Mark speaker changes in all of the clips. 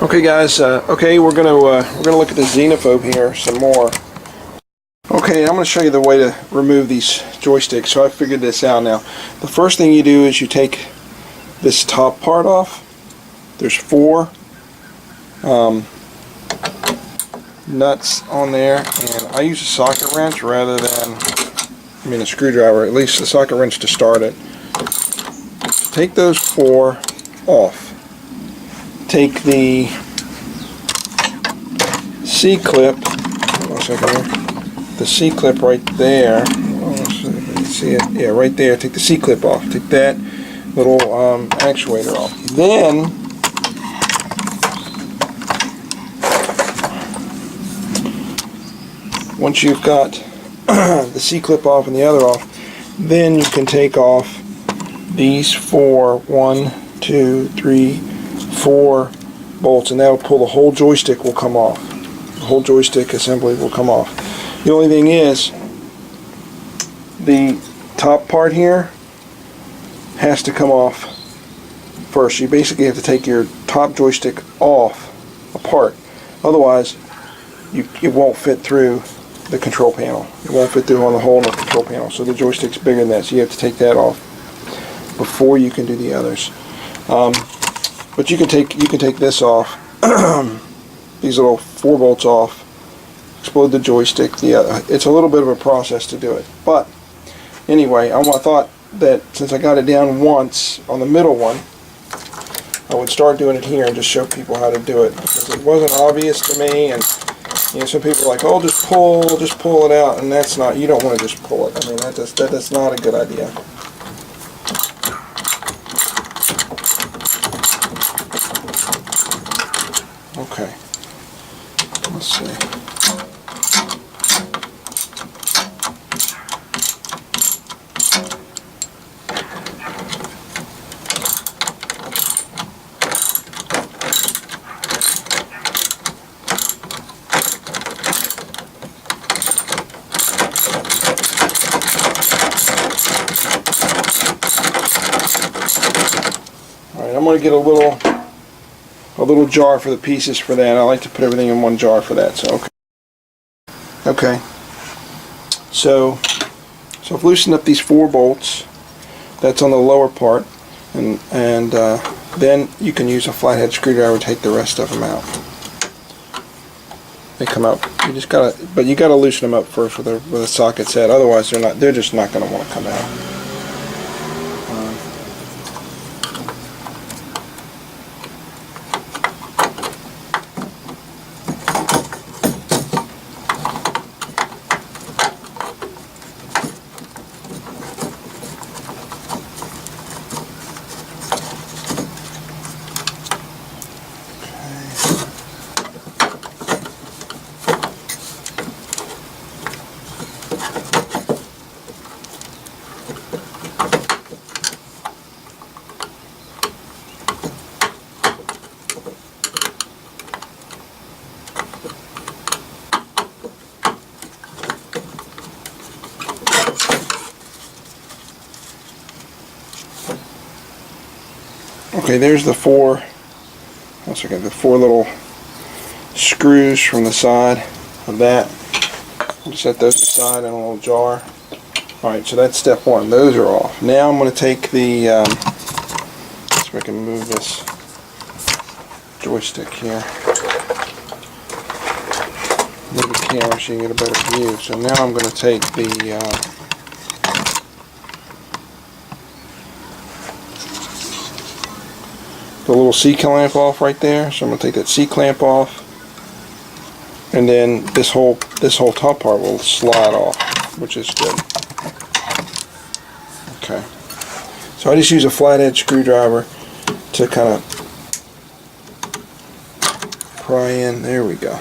Speaker 1: Okay guys, we're gonna look at the xenophobe here some more. Okay, I'm gonna show you the way to remove these joysticks. So I figured this out now. The first thing you do is you take this top part off. There's 4 nuts on there, and I use a socket wrench rather than a screwdriver, at least the socket wrench to start it. Take those 4 off. Take the C-clip, the C-clip right there, see it? Yeah, right there. Take the C-clip off. Take that little actuator off. Then once you've got the C-clip off and the other off, then you can take off these 4, 1, 2, 3, 4 bolts, and that'll pull the whole joystick will come off. The whole joystick assembly will come off. The only thing is, the top part here has to come off first. You basically have to take your top joystick off, apart. Otherwise, it won't fit through the control panel. It won't fit through on the hole in the control panel. So the joystick's bigger than that, so you have to take that off before you can do the others. But you can take this off, these little 4 bolts off, explode the joystick. It's a little bit of a process to do it. But anyway, I thought that since I got it down once on the middle one, I would start doing it here and just show people how to do it, because it wasn't obvious to me. And some people are like, oh, just pull it out, and that's not. You don't want to just pull it. I mean, that's not a good idea. Okay, let's see. All right, I'm going to get a little jar for the pieces for that. I like to put everything in one jar for that. So okay. So I've loosened up these 4 bolts. That's on the lower part, and then you can use a flathead screwdriver to take the rest of them out. They come out. You gotta loosen them up first with a socket set. Otherwise, they're just not going to want to come out. Okay, there's the 4 little screws from the side of that. I'll set those aside in a little jar. Alright, so that's step 1. Those are off. Now I'm going to take the, so I can move this joystick here. Move the camera so you can get a better view. So now I'm going to take the little C-clamp off right there. So I'm going to take that C-clamp off, and then this whole top part will slide off, which is good. Okay, so I just use a flathead screwdriver to kind of pry in. There we go.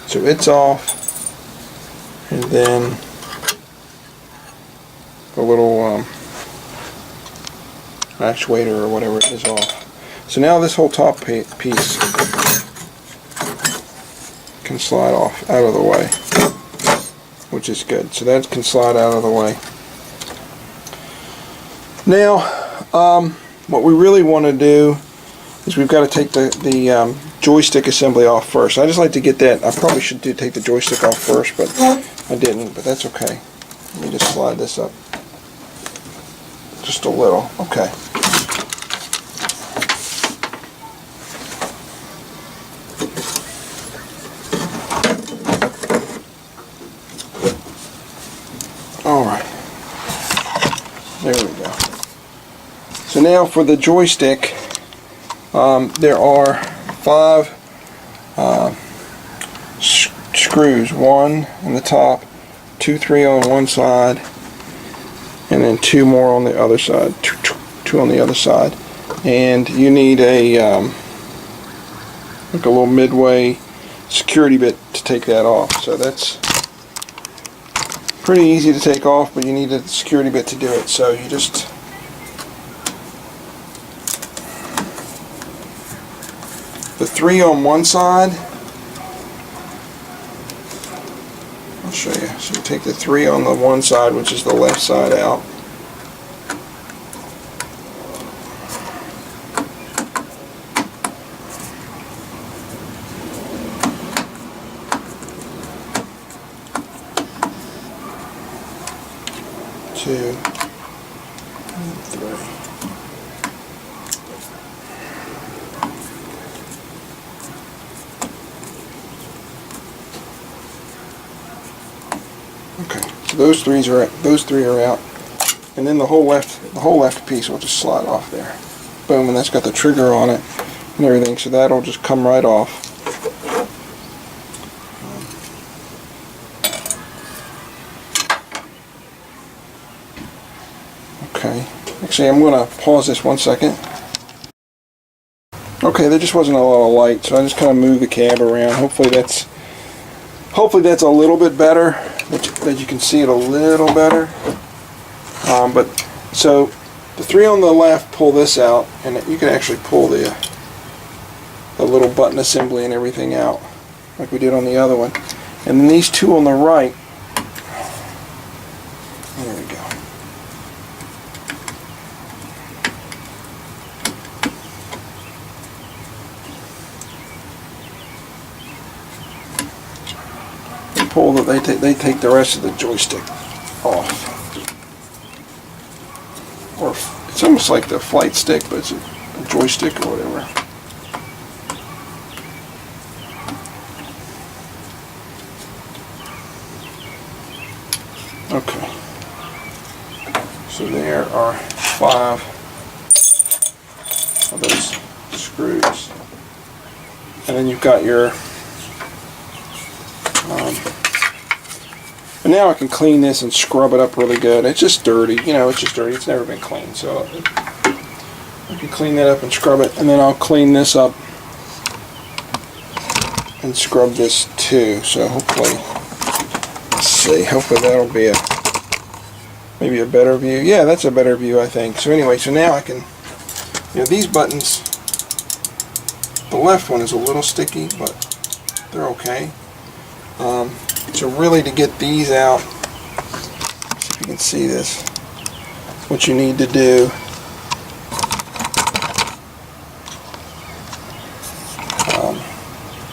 Speaker 1: So it's off, and then the little actuator or whatever is off. So now this whole top piece can slide off out of the way, which is good. So that can slide out of the way. Now, what we really want to do is we've got to take the joystick assembly off first. I just like to get that. I probably should take the joystick off first, but I didn't. But that's okay. Let me just slide this up just a little. Okay. Alright, there we go. So now for the joystick, there are 5 screws, 1 on the top, 2, 3 on one side, and then 2 more on the other side, 2 on the other side. And you need a like a little midway security bit to take that off. So that's pretty easy to take off, but you need a security bit to do it. So you just the 3 on one side, I'll show you. So you take the 3 on the one side, which is the left side, out. Two, and 3. Okay, so those three are out, and then the whole left piece will just slide off there. Boom, and that's got the trigger on it and everything, so that'll just come right off. Okay, actually I'm going to pause this 1 second. Okay, there just wasn't a lot of light, so I just kind of moved the cab around. Hopefully that's a little bit better, that you can see it a little better. But so the 3 on the left pull this out, and you can actually pull the little button assembly and everything out like we did on the other one. And then these 2 on the right, there we go. Pull that they take the rest of the joystick off. Or it's almost like the flight stick, but it's a joystick or whatever. Okay. So there are 5 of those screws. And then you've got your and now I can clean this and scrub it up really good. It's just dirty, you know, it's just dirty. It's never been cleaned, so I can clean that up and scrub it, and then I'll clean this up and scrub this too. So hopefully, let's see, hopefully that'll be maybe a better view. Yeah, that's a better view, I think. So anyway, so now I can, you know, these buttons, the left one is a little sticky, but they're okay. So really, to get these out, see if you can see this, what you need to do,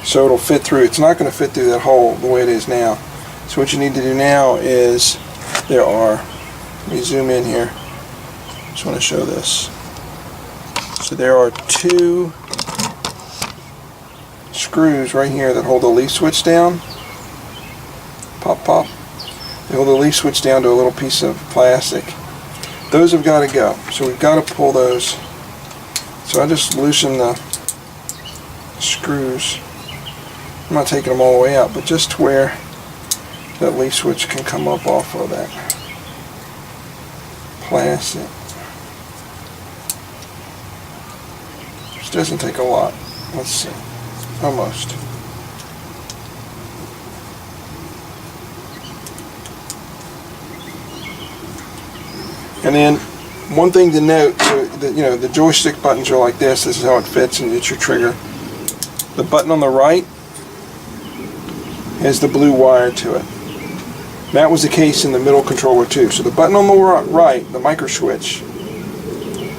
Speaker 1: so it'll fit through. It's not going to fit through that hole the way it is now. So what you need to do now is, let me zoom in here, just want to show this. So there are 2 screws right here that hold the leaf switch down. Pop, pop. They hold the leaf switch down to a little piece of plastic. Those have got to go. So we've got to pull those. So I just loosen the screws. I'm not taking them all the way out, but just to where that leaf switch can come up off of that plastic. Which doesn't take a lot. Let's see. Almost. And then one thing to note, so that, you know, the joystick buttons are like this. This is how it fits, and it's your trigger. The button on the right has the blue wire to it. That was the case in the middle controller too. So the button on the right, the micro switch,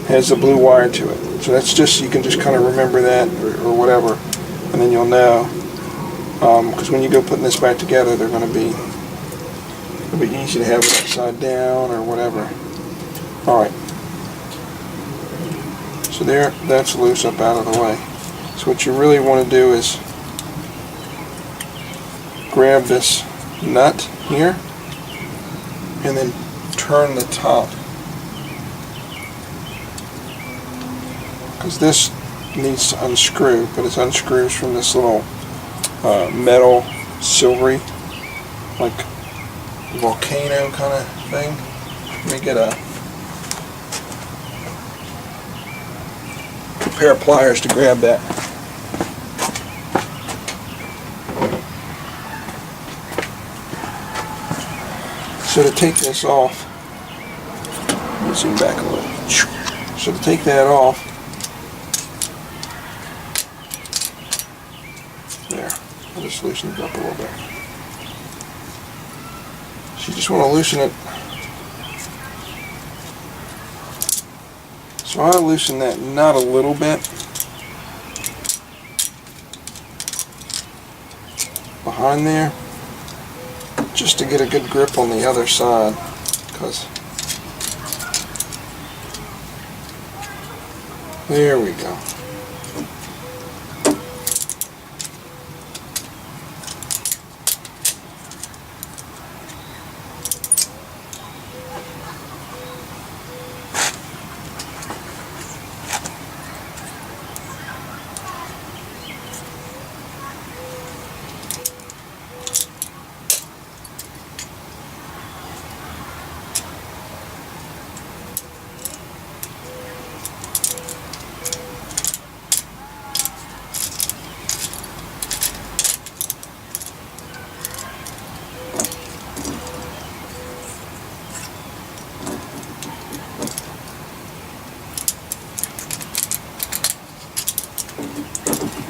Speaker 1: has a blue wire to it. So that's just, you can just kind of remember that or whatever, and then you'll know. Because when you go putting this back together, they're going to be, it'll be easy to have it upside down or whatever. Alright. So there, that's loose up out of the way. So what you really want to do is grab this nut here and then turn the top, because this needs to unscrew, but it unscrews from this little metal silvery, like volcano kind of thing. Let me get a pair of pliers to grab that. So to take this off, let me zoom back a little. So to take that off, there, I'll just loosen it up a little bit. So you just want to loosen it. So I loosen that nut a little bit behind there, just to get a good grip on the other side, because there we go.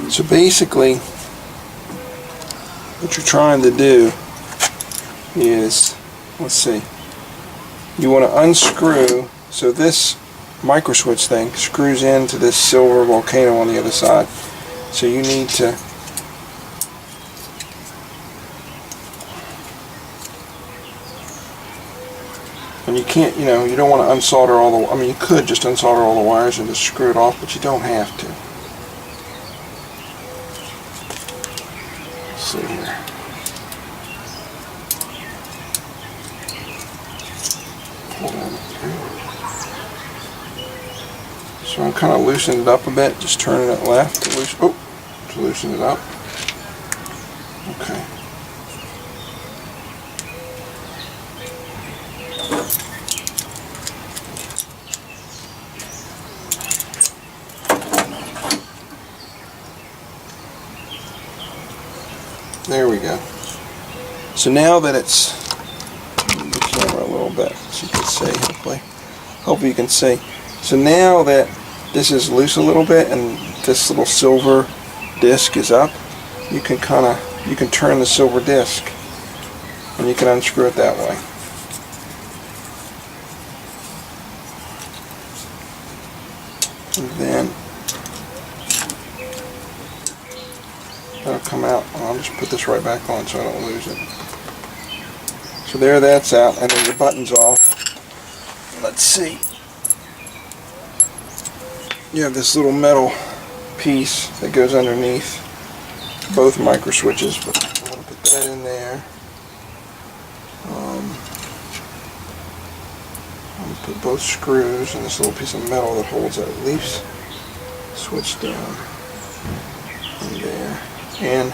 Speaker 1: So basically, what you're trying to do is, let's see, you want to unscrew, so this micro switch thing screws into this silver volcano on the other side. So you need to and you can't, you don't want to unsolder all the, I mean, you could just unsolder all the wires and just screw it off, but you don't have to. Let's see here. Pull that through. So I'm kind of loosening it up a bit, just turning it left to loosen it up. Okay. There we go. So now that it's, move the camera a little bit so you can see, hopefully you can see. So now that this is loose a little bit and this little silver disc is up, you can turn the silver disc and you can unscrew it that way. And then that'll come out. I'll just put this right back on so I don't lose it. So there, that's out, and then your button's off. Let's see. You have this little metal piece that goes underneath both micro switches, but I'm going to put that in there. I'm going to put both screws and this little piece of metal that holds that leaf switch down in there. And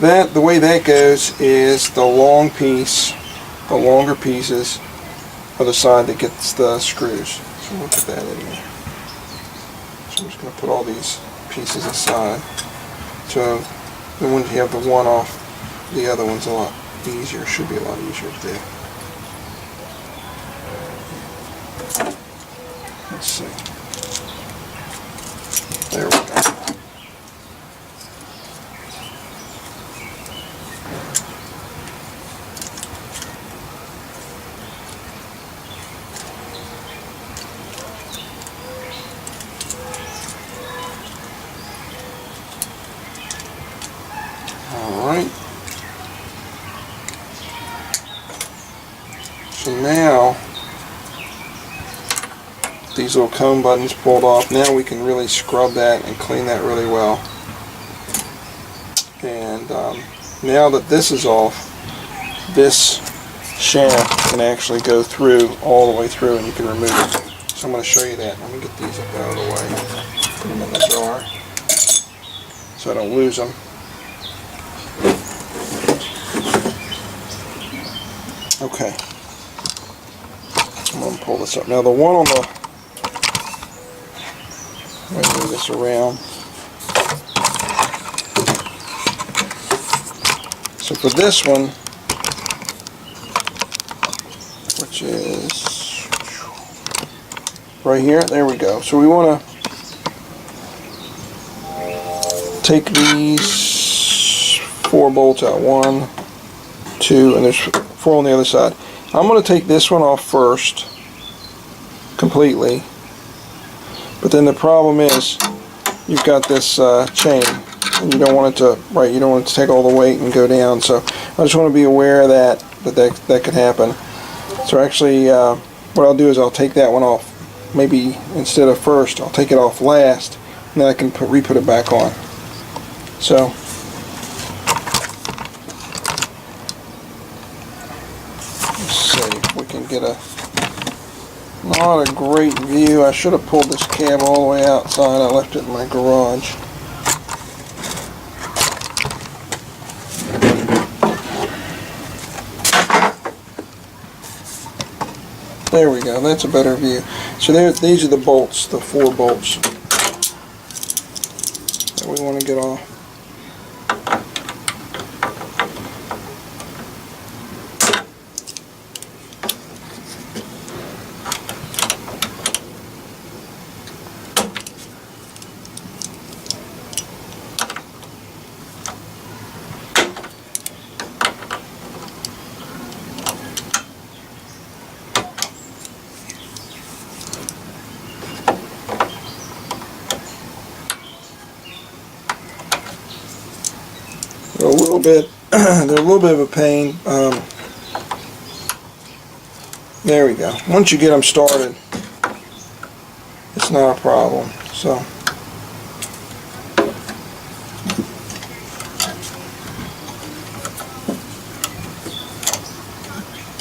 Speaker 1: that, the way that goes is the long piece, the longer pieces are the side that gets the screws. So we'll put that in there. So I'm just going to put all these pieces aside. So then when you have the one off, the other one's a lot easier, should be a lot easier to do. Let's see. There we go. So now, these little comb buttons pulled off, now we can really scrub that and clean that really well. And now that this is off, this shaft can actually go through, all the way through, and you can remove it. So I'm going to show you that. Let me get these up out of the way. Put them in the jar so I don't lose them. Okay. I'm going to pull this up. Now the one on the, I'm going to move this around. So for this one, which is right here, there we go. So we want to take these 4 bolts out. 1, 2, and there's 4 on the other side. I'm going to take this one off first, completely. But then the problem is, you've got this chain, and you don't want it to, right? You don't want it to take all the weight and go down. So I just want to be aware of that could happen. So actually, what I'll do is I'll take that one off. Maybe instead of first, I'll take it off last, and then I can re-put it back on. So let's see if we can get not a great view. I should have pulled this cab all the way outside. I left it in my garage. There we go, that's a better view. So these are the bolts, the 4 bolts that we want to get off. They're a little bit of a pain. There we go. Once you get them started, it's not a problem. So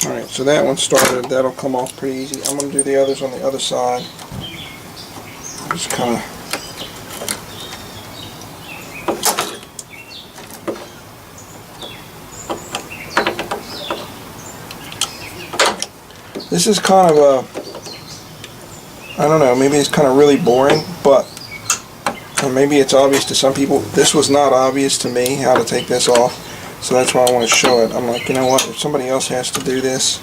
Speaker 1: alright, so that one started. That'll come off pretty easy. I'm going to do the others on the other side. Just kind of this is kind of a, I don't know, maybe it's kind of really boring, but or maybe it's obvious to some people. This was not obvious to me how to take this off, so that's why I want to show it. I'm like, you know what, if somebody else has to do this,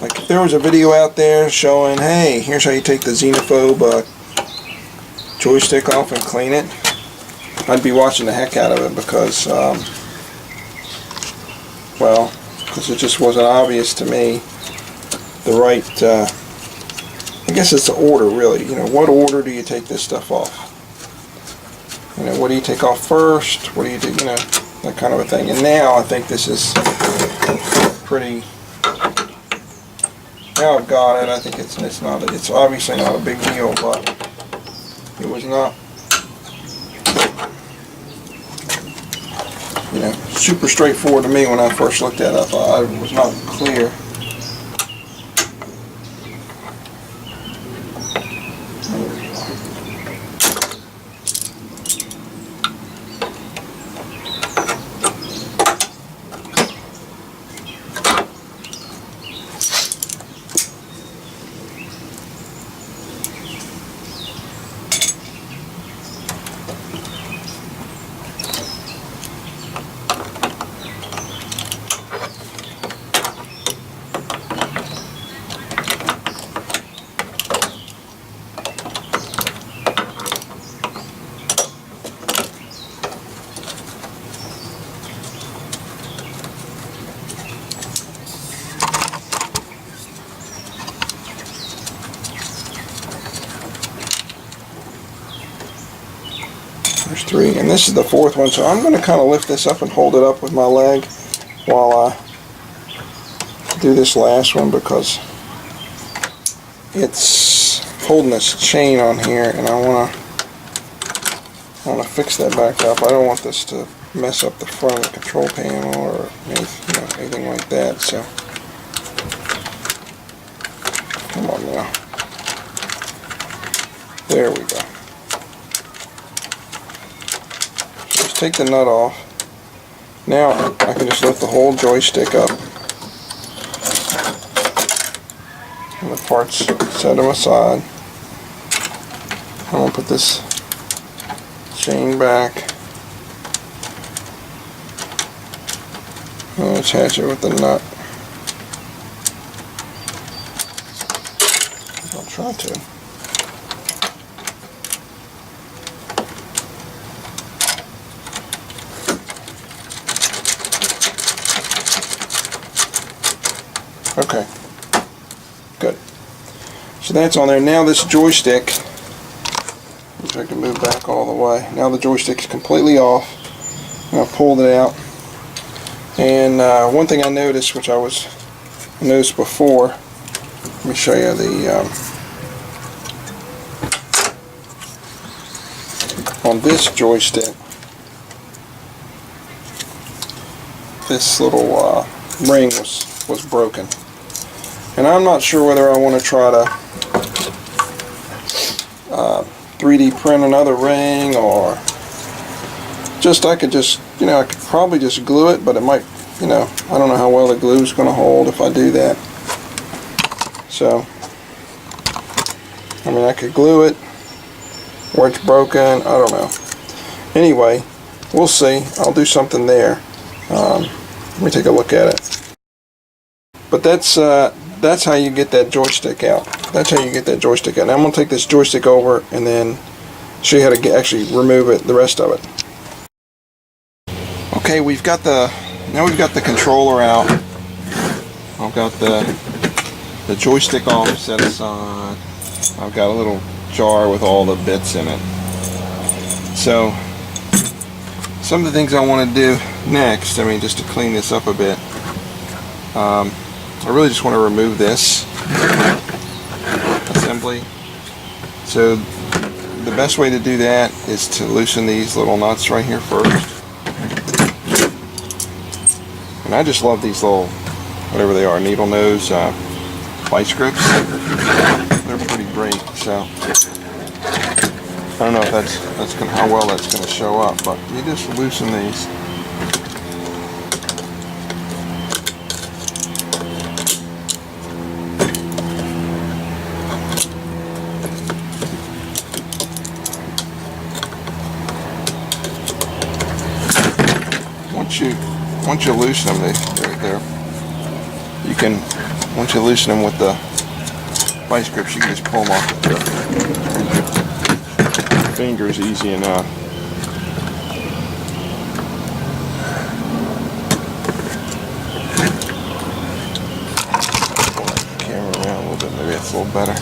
Speaker 1: like if there was a video out there showing, hey, here's how you take the xenophobe joystick off and clean it, I'd be watching the heck out of it because, well, because it just wasn't obvious to me the right, I guess it's the order really, you know, what order do you take this stuff off? You know, what do you take off first? What do you do, you know, that kind of a thing. And now I think this is pretty, now I've got it, I think it's obviously not a big deal, but it was not, you know, super straightforward to me when I first looked at it. I thought it was not clear. There's 3, and this is the 4th one, so I'm going to kind of lift this up and hold it up with my leg while I to do this last one because it's holding this chain on here, and I want to fix that back up. I don't want this to mess up the front of the control panel or anything like that. So come on now. There we go. So just take the nut off. Now I can just lift the whole joystick up. And the parts, set them aside. I'm going to put this chain back. And attach it with the nut. I'll try to. Okay, good. So that's on there. Now this joystick, which I can move back all the way. Now the joystick's completely off. And I pulled it out. And one thing I noticed, which I noticed before, let me show you on this joystick, this little ring was broken. And I'm not sure whether I want to try to 3D print another ring, or I could probably just glue it, but it might, I don't know how well the glue is going to hold if I do that. So, I mean, I could glue it, or it's broken, I don't know. Anyway, we'll see. I'll do something there. Let me take a look at it. But that's how you get that joystick out. That's how you get that joystick out. Now I'm going to take this joystick over and then show you how to actually remove the rest of it. Okay, now we've got the controller out. I've got the joystick off, set aside. I've got a little jar with all the bits in it. So some of the things I want to do next, just to clean this up a bit, I really just want to remove this assembly. So the best way to do that is to loosen these little nuts right here first. And I just love these little, whatever they are, needle nose vice grips. They're pretty great. So I don't know if how well that's going to show up, but you just loosen these. Once you loosen them, once you loosen them with the vice grips, you can just pull them off with your fingers easy enough. Pull that camera around a little bit, maybe that's a little better.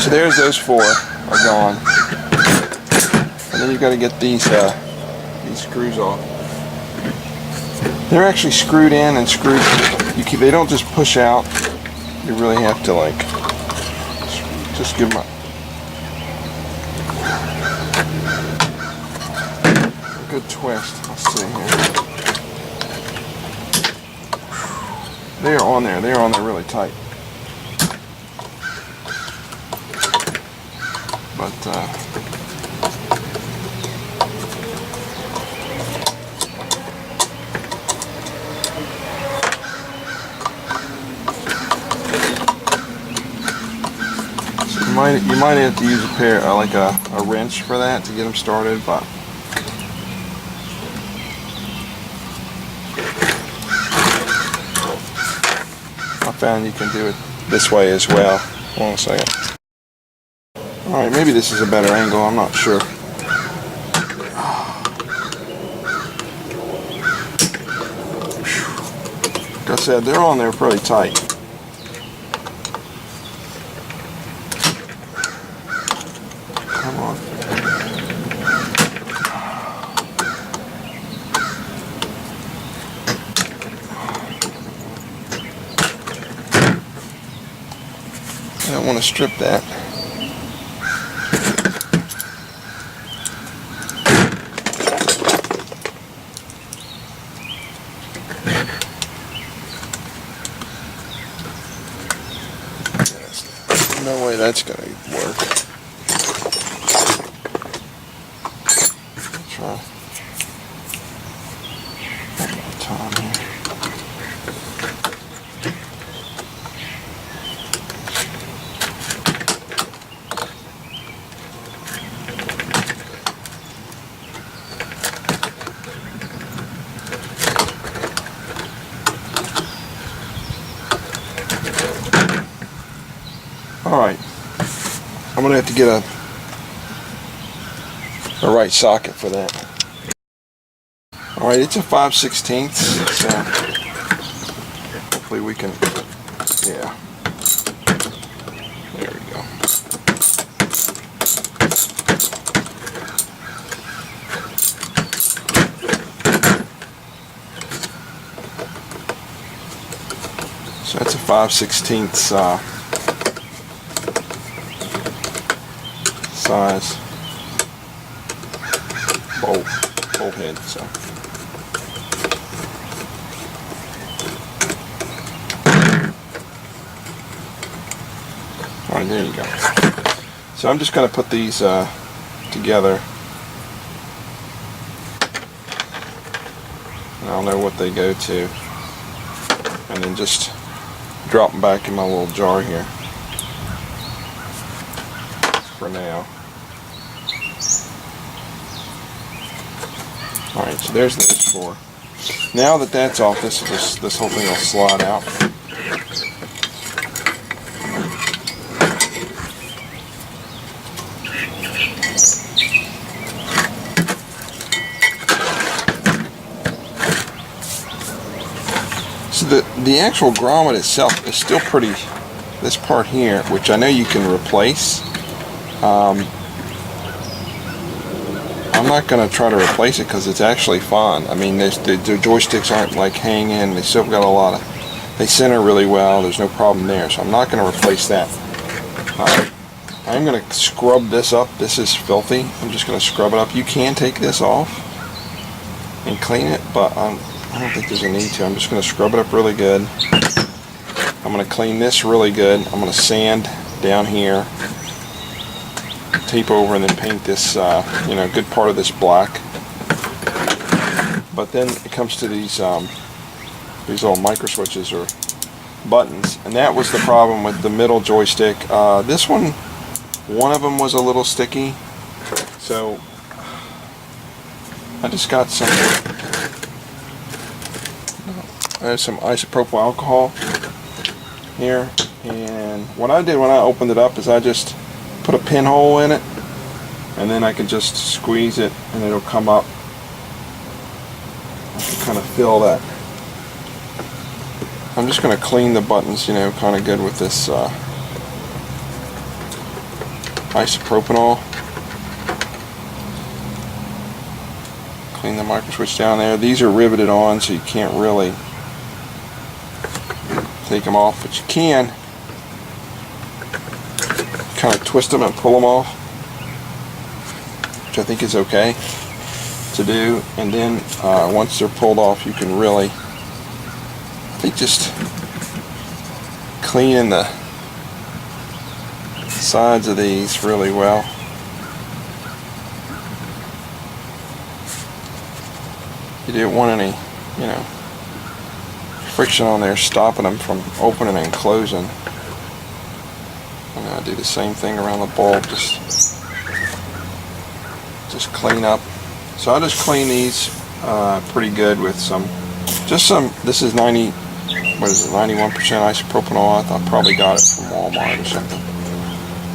Speaker 1: So there's those four are gone, and then you've got to get these screws off. They're actually screwed in and screwed. They don't just push out. You really have to just give them a good twist. Let's see here. They are on there. They are on there really tight. But might have to use a pair like a wrench for that to get them started, but I found you can do it this way as well. Hold on a second. Alright, maybe this is a better angle, I'm not sure. Like I said, they're on there pretty tight. Come on. I don't want to strip that. No way that's going to work. Try one more time here. Alright, I'm going to have to get a right socket for that. Alright, it's a 5/16, so hopefully we can, yeah, there we go. So that's a 5/16 size bolt head. So all right, there you go. So I'm just going to put these together, and I'll know what they go to, and then just drop them back in my little jar here for now. Alright, so there's those four. Now that that's off, this whole thing will slide out. So the actual grommet itself is still pretty, this part here, which I know you can replace. I'm not going to try to replace it because it's actually fun. I mean, the joysticks aren't like hanging. They still got a lot of, they center really well. There's no problem there, so I'm not going to replace that. I'm going to scrub this up. This is filthy. I'm just going to scrub it up. You can take this off and clean it, but I don't think there's a need to. I'm just going to scrub it up really good. I'm going to clean this really good. I'm going to sand down here, tape over, and then paint this, good part of this black. But then it comes to these little micro switches or buttons, and that was the problem with the middle joystick. This one of them was a little sticky, so I just got some isopropyl alcohol here, and what I did when I opened it up is I just put a pinhole in it, and then I can just squeeze it and it'll come up. I can kind of feel that. I'm just going to clean the buttons, kind of good with this isopropanol. Clean the micro switch down there. These are riveted on, so you can't really take them off, but you can kind of twist them and pull them off, which I think is okay to do. And then once they're pulled off, you can really, I think, just clean the sides of these really well. You don't want any, friction on there stopping them from opening and closing. And I do the same thing around the bulb, just clean up. So I just clean these pretty good with this is 91% isopropanol. I probably got it from Walmart or something.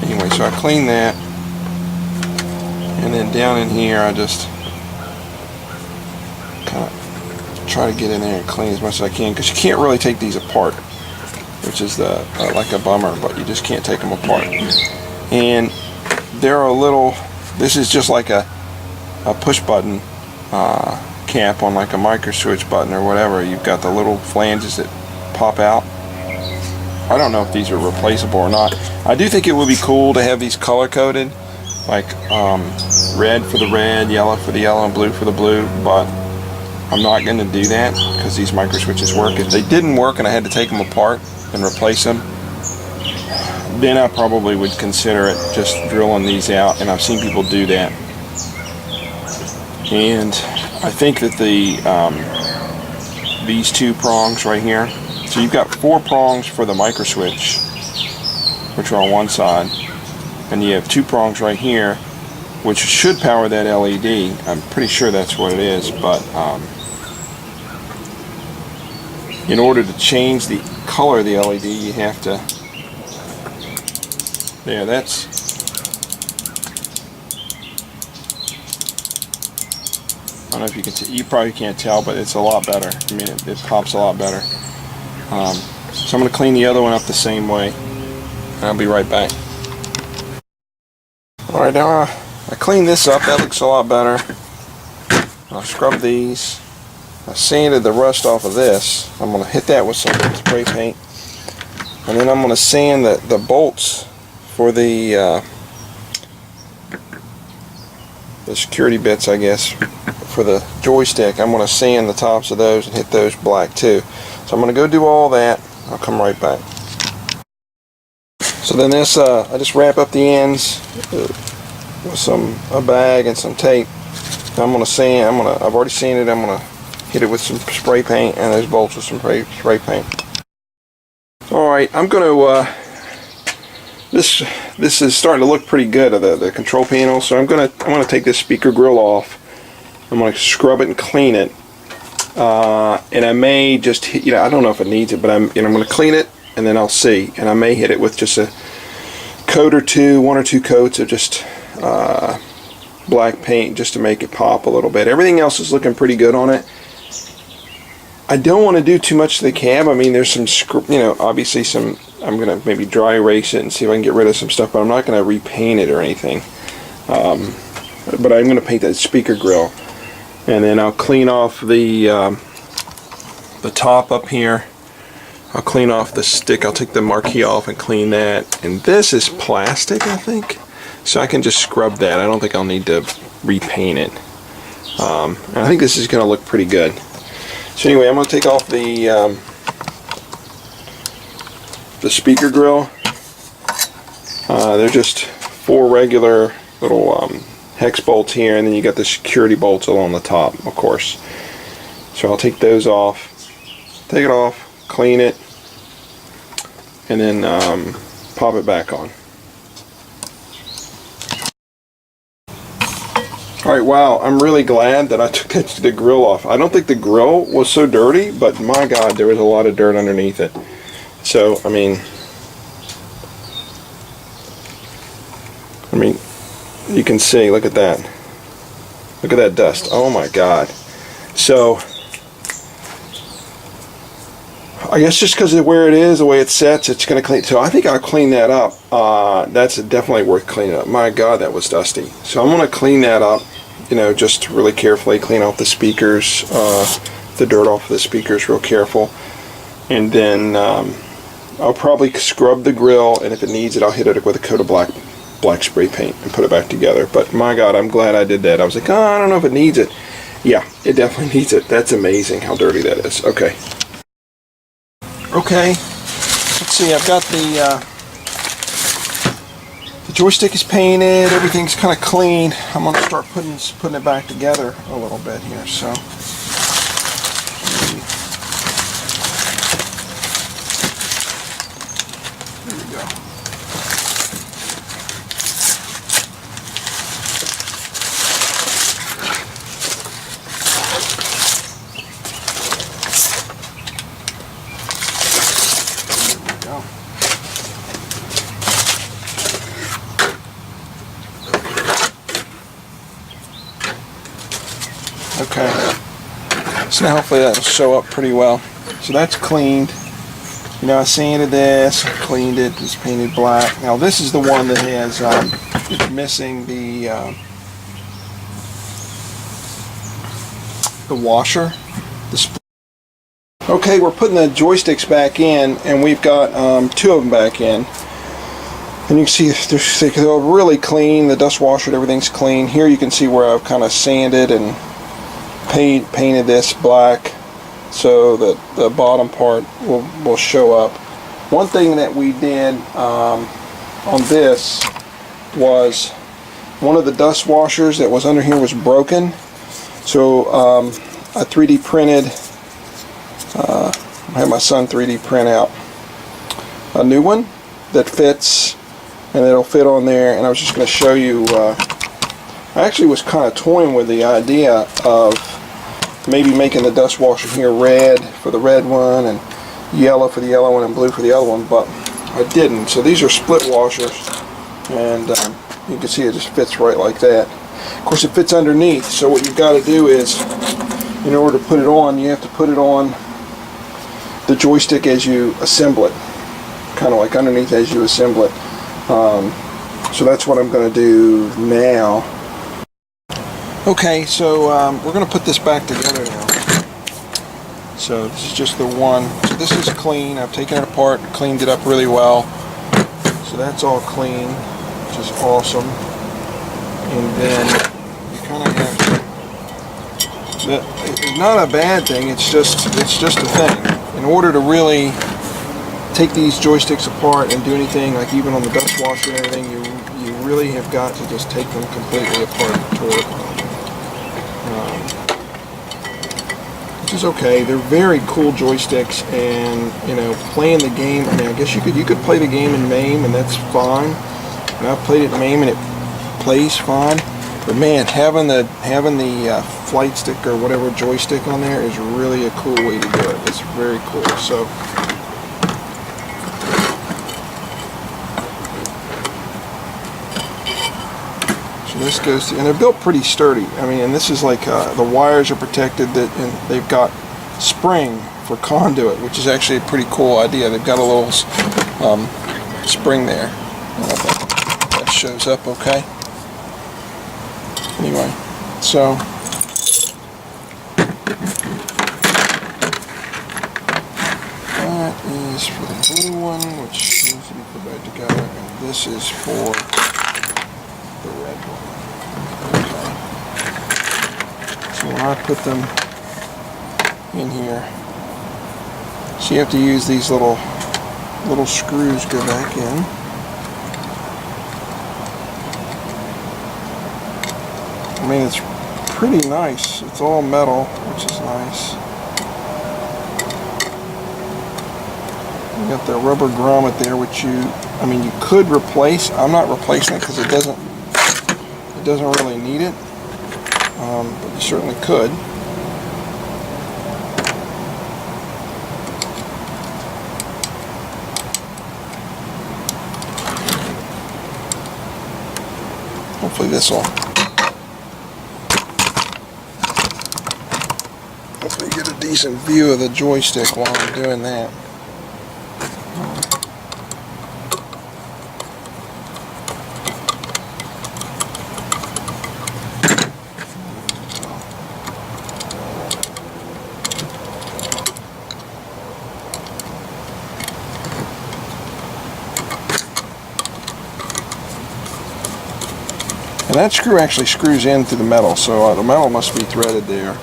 Speaker 1: Anyway, so I clean that, and then down in here I just kind of try to get in there and clean as much as I can, because you can't really take these apart, which is like a bummer, but you just can't take them apart. And they're this is just like a push button cap on like a micro switch button or whatever. You've got the little flanges that pop out. I don't know if these are replaceable or not. I do think it would be cool to have these color coded, like red for the red, yellow for the yellow, and blue for the blue, but I'm not going to do that because these micro switches work. If they didn't work and I had to take them apart and replace them, then I probably would consider it just drilling these out, and I've seen people do that. And I think that these two prongs right here, so you've got 4 prongs for the micro switch, which are on one side, and you have 2 prongs right here, which should power that LED. I'm pretty sure that's what it is, but in order to change the color of the LED, you have to, there, that's, I don't know if you can you probably can't tell, but it's a lot better. I mean, it pops a lot better. So I'm going to clean the other one up the same way, and I'll be right back. Alright, now I cleaned this up. That looks a lot better. I'll scrub these. I sanded the rust off of this. I'm going to hit that with some spray paint, and then I'm going to sand the bolts for the security bits, I guess, for the joystick. I'm going to sand the tops of those and hit those black too. So I'm going to go do all that. I'll come right back. So then this, I just wrap up the ends with a bag and some tape. I'm going to sand. I've already sanded. I'm going to hit it with some spray paint and those bolts with some spray paint. All right, I'm going to. This is starting to look pretty good, the control panel. So I'm going to take this speaker grill off. I'm going to scrub it and clean it. And I may just hit, I don't know if it needs it, but I'm going to clean it and then I'll see. And I may hit it with just a coat or two, 1 or 2 coats of just black paint, just to make it pop a little bit. Everything else is looking pretty good on it. I don't want to do too much to the cab. I mean, there's some, obviously some, I'm going to maybe dry erase it and see if I can get rid of some stuff, but I'm not going to repaint it or anything. But I'm going to paint that speaker grill. And then I'll clean off the top up here. I'll clean off the stick. I'll take the marquee off and clean that. And this is plastic, I think. So I can just scrub that. I don't think I'll need to repaint it. And I think this is going to look pretty good. So anyway, I'm going to take off the speaker grill. They're just 4 regular little hex bolts here, and then you got the security bolts along the top, of course. So I'll take those off, take it off, clean it, and then pop it back on. Alright, wow, I'm really glad that I took the grill off. I don't think the grill was so dirty, but my God, there was a lot of dirt underneath it. So, I mean, you can see, look at that. Look at that dust. Oh my God. So, I guess just because of where it is, the way it sets, it's going to clean. So I think I'll clean that up. That's definitely worth cleaning up. My God, that was dusty. So I'm going to clean that up, just really carefully clean off the speakers, the dirt off of the speakers real careful. And then I'll probably scrub the grill, and if it needs it, I'll hit it with a coat of black spray paint and put it back together. But my God, I'm glad I did that. I was like, I don't know if it needs it. Yeah, it definitely needs it. That's amazing how dirty that is. Okay. Okay, let's see, I've got the joystick is painted, everything's kind of clean. I'm going to start putting it back together a little bit here, so. There we go. Okay. So now hopefully that'll show up pretty well. So that's cleaned. You know, I sanded this, cleaned it, it's painted black. Now this is the one that has, it's missing the washer. Okay, we're putting the joysticks back in, and we've got 2 of them back in. And you can see they're really clean, the dust washer and everything's clean. Here you can see where I've kind of sanded and painted this black so that the bottom part will show up. One thing that we did on this was one of the dust washers that was under here was broken. So I 3D printed, I had my son 3D print out a new one that fits, and it'll fit on there. And I was just going to show you, I actually was kind of toying with the idea of maybe making the dust washer here red for the red one and yellow for the yellow one and blue for the other one, but I didn't. So these are split washers, and you can see it just fits right like that. Of course it fits underneath, so what you've got to do is, in order to put it on, you have to put it on the joystick as you assemble it, kind of like underneath as you assemble it. So that's what I'm going to do now. Okay, so we're going to put this back together now. So this is just the one. So this is clean. I've taken it apart, cleaned it up really well. So that's all clean, which is awesome. And then you kind of have to, it's not a bad thing, it's just a thing. In order to really take these joysticks apart and do anything, like even on the dust washer and everything, you really have got to just take them completely apart to work on. Which is okay. They're very cool joysticks, and you know, playing the game, I mean, I guess you could play the game in MAME, and that's fine. And I've played it in MAME and it plays fine. But man, having the flight stick or whatever joystick on there is really a cool way to do it. It's very cool. So this goes to, and they're built pretty sturdy. I mean, and this is like the wires are protected, and they've got spring for conduit, which is actually a pretty cool idea. They've got a little spring there. I don't know if that shows up okay. Anyway, so that is for the blue one, which needs to be put back together, and this is for the red one. Okay. So when I put them in here, so you have to use these little screws go back in. I mean, it's pretty nice. It's all metal, which is nice. You got the rubber grommet there, which you could replace. I'm not replacing it because it doesn't really need it, but you certainly could. Hopefully this will. Hopefully get a decent view of the joystick while I'm doing that. And that screw actually screws into the metal, so the metal must be threaded there.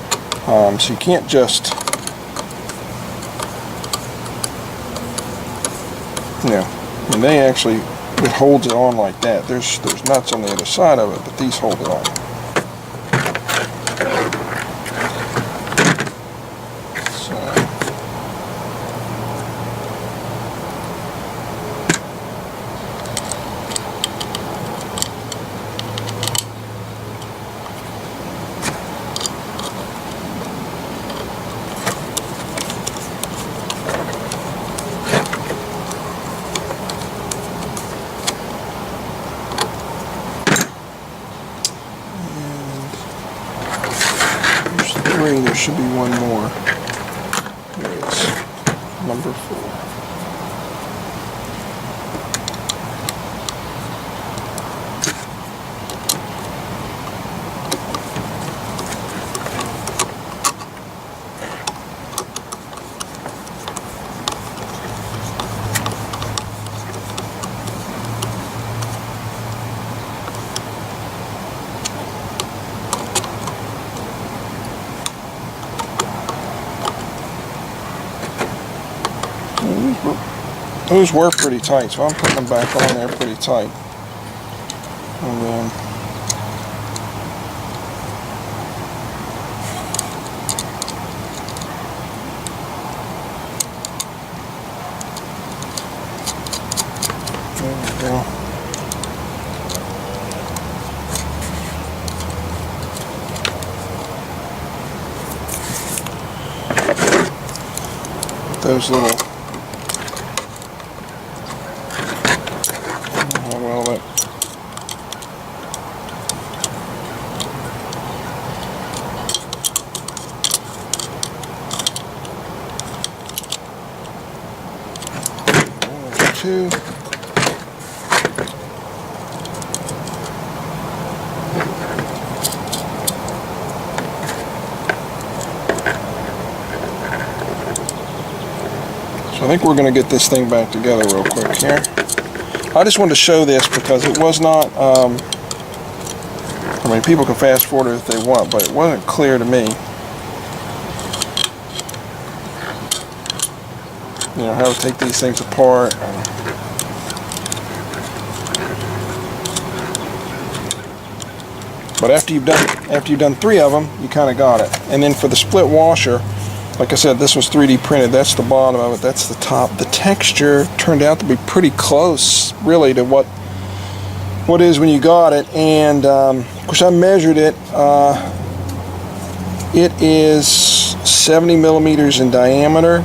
Speaker 1: So you can't just, and they actually, it holds it on like that. There's nuts on the other side of it, but these hold it on. there should be one more. There it is, number 4. Those were pretty tight, so I'm putting them back on there pretty tight. And then there we go. Those little two. So I think we're going to get this thing back together real quick here. I just wanted to show this because it was not, I mean, people can fast forward it if they want, but it wasn't clear to me, you know, how to take these things apart. But after you've done 3 of them, you kind of got it. And then for the split washer, like I said, this was 3D printed. That's the bottom of it. That's the top. The texture turned out to be pretty close, really, to what is when you got it. And of course, I measured it. It is 70 millimeters in diameter,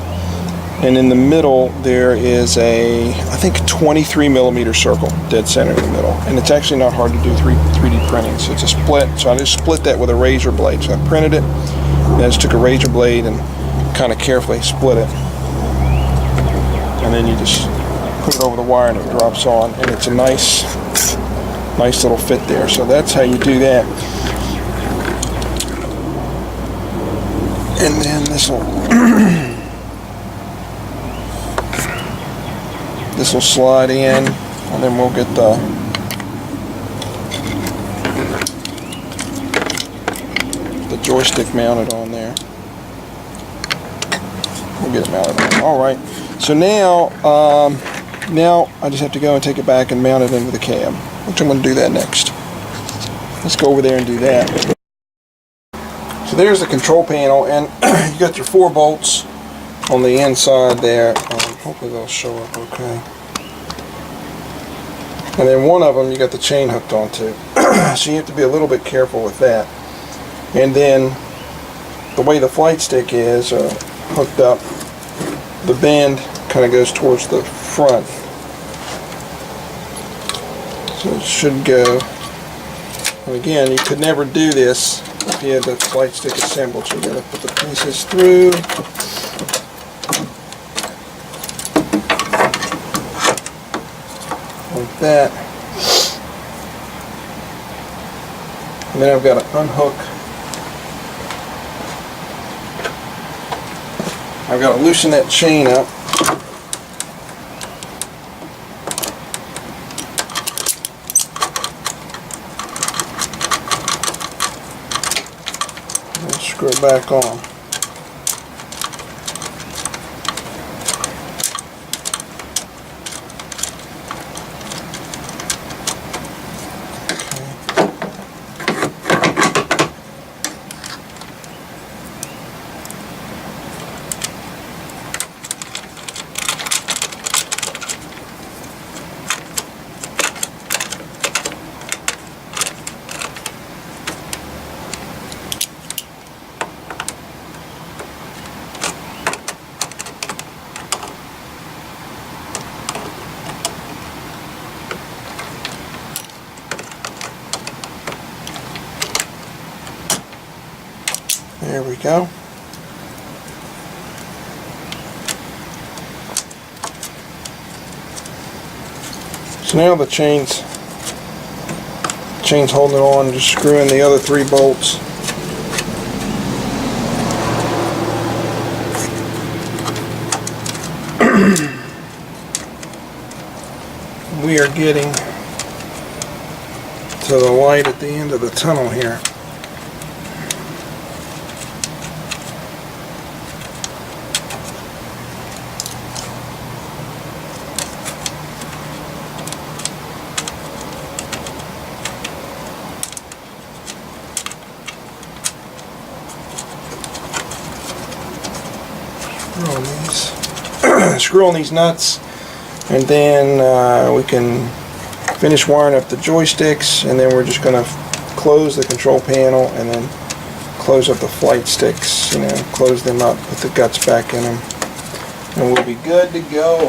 Speaker 1: and in the middle there is a, I think, 23 millimeter circle, dead center in the middle. And it's actually not hard to do 3D printing. So it's a split. So I just split that with a razor blade. So I printed it, and I just took a razor blade and kind of carefully split it, and then you just put it over the wire and it drops on, and it's a nice little fit there. So that's how you do that. And then this will slide in, and then we'll get the joystick mounted on there. We'll get it mounted on. Alright, so now I just have to go and take it back and mount it into the cab, which I'm going to do that next. Let's go over there and do that. So there's the control panel, and you got your 4 bolts on the inside there. Hopefully they'll show up okay. And then one of them you got the chain hooked onto. So you have to be a little bit careful with that. And then the way the flight stick is hooked up, the bend kind of goes towards the front. So it should go. And again, you could never do this if you had the flight stick assembled. So you're going to put the pieces through. Like that. And then I've got to unhook. I've got to loosen that chain up. And screw it back on. There we go. So now the chain's holding it on, just screw in the other 3 bolts. We are getting to the light at the end of the tunnel here. Screw on these nuts, and then we can finish wiring up the joysticks, and then we're just going to close the control panel and then close up the flight sticks, you know, close them up, put the guts back in them, and we'll be good to go.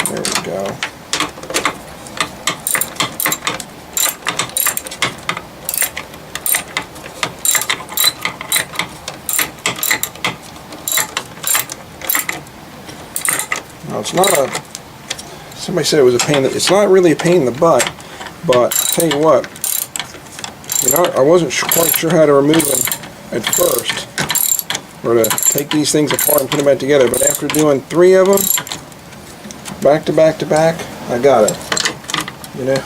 Speaker 1: There we go. Now it's not a, somebody said it was a pain, it's not really a pain in the butt, but I'll tell you what, you know, I wasn't quite sure how to remove them at first, or to take these things apart and put them back together, but after doing 3 of them, back to back to back, I got it. You know,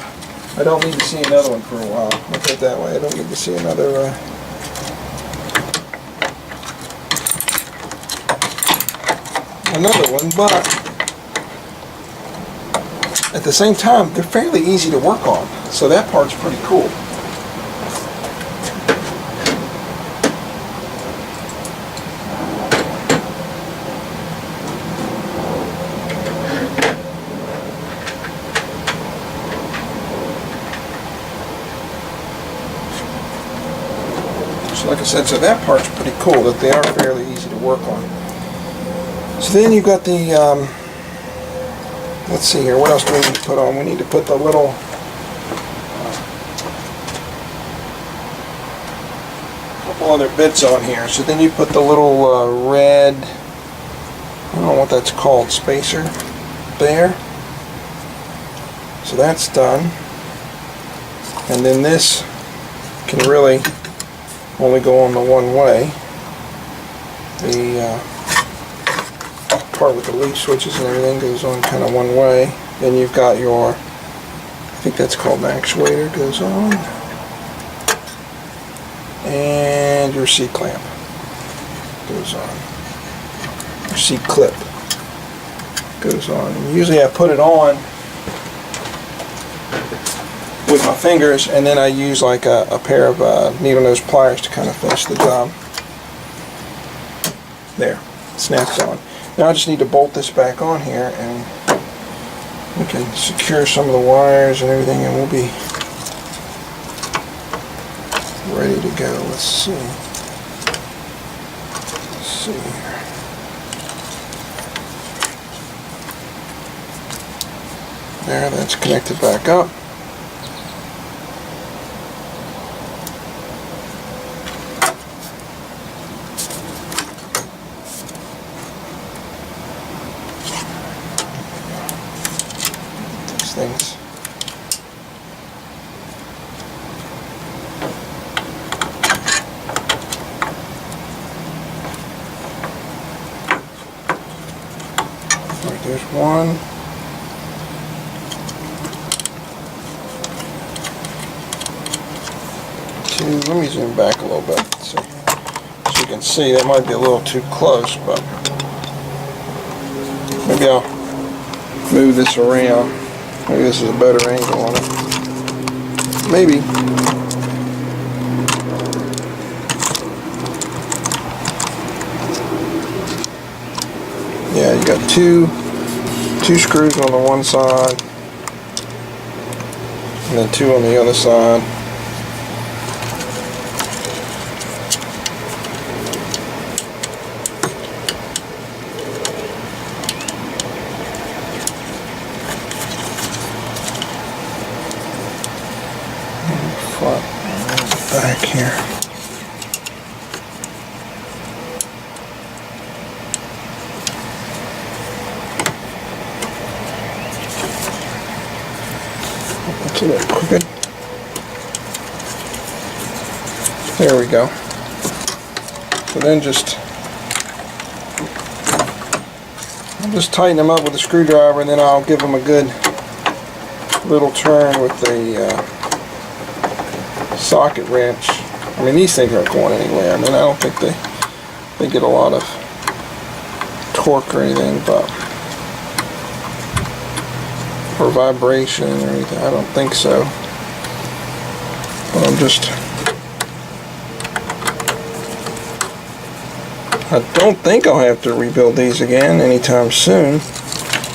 Speaker 1: I don't need to see another one for a while, I'll put it that way. I don't need to see another one, but at the same time, they're fairly easy to work on, so that part's pretty cool. So like I said, so that part's pretty cool, that they are fairly easy to work on. So then you've got the, let's see here, what else do we need to put on? We need to put the little couple other bits on here. So then you put the little red, I don't know what that's called, spacer there. So that's done. And then this can really only go on the one way. The part with the leaf switches and everything goes on kind of one way. Then you've got your, I think that's called an actuator, goes on, and your C-clamp goes on, your C-clip goes on. And usually I put it on with my fingers, and then I use like a pair of needle nose pliers to kind of finish the job. There, it snaps on. Now I just need to bolt this back on here, and we can secure some of the wires and everything, and we'll be ready to go. Let's see. Let's see here. There, that's connected back up. Things. Alright, there's one. Two. Let me zoom back a little bit so you can see. That might be a little too close, but maybe I'll move this around. Maybe this is a better angle on it. Maybe. Yeah, you got two screws on the one side, and then 2 on the other side. It's a little crooked. There we go. So then I'll just tighten them up with a screwdriver, and then I'll give them a good little turn with the socket wrench. I mean, these things aren't going anywhere. I mean, I don't think they get a lot of torque or anything, or vibration or anything. I don't think so. But I don't think I'll have to rebuild these again anytime soon.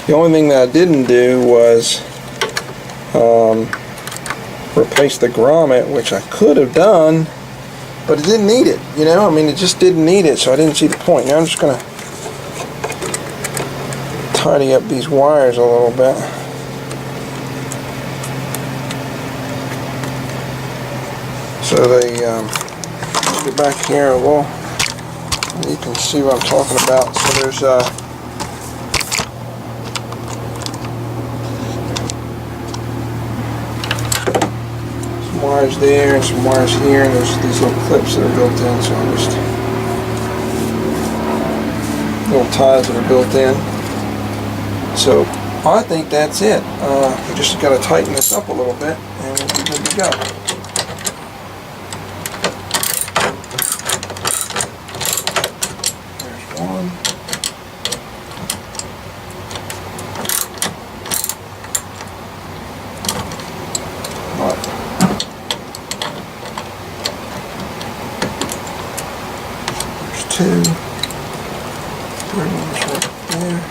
Speaker 1: The only thing that I didn't do was replace the grommet, which I could have done, but it didn't need it, you know? I mean, it just didn't need it, so I didn't see the point. Now I'm just going to tidy up these wires a little bit. So get back here, you can see what I'm talking about. So there's some wires there and some wires here, and there's these little clips that are built in, so I'm just little ties that are built in. So I think that's it. We just got to tighten this up a little bit, and we'll be good to go. Two. Third one's right there.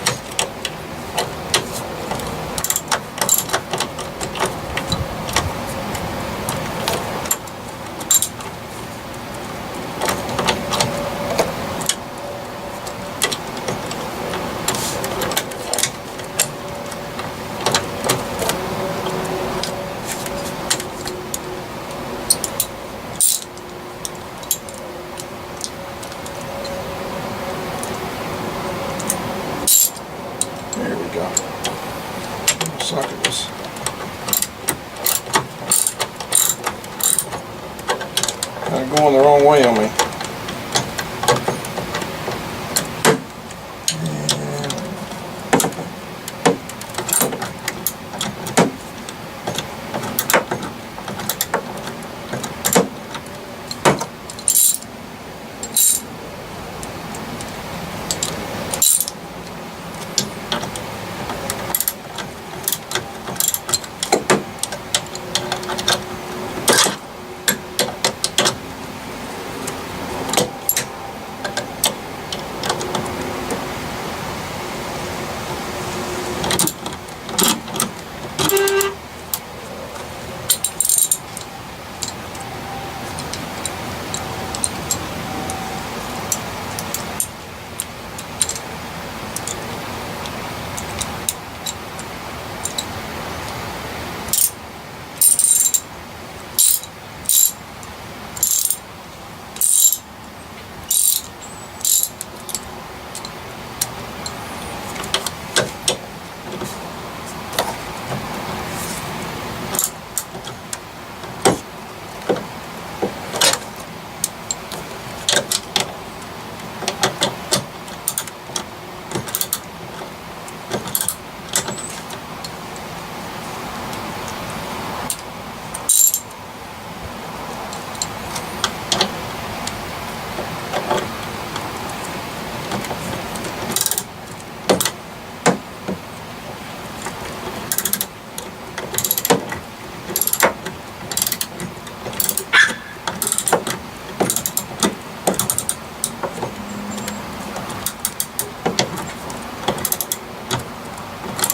Speaker 1: There we go. The socket was kind of going the wrong way on me.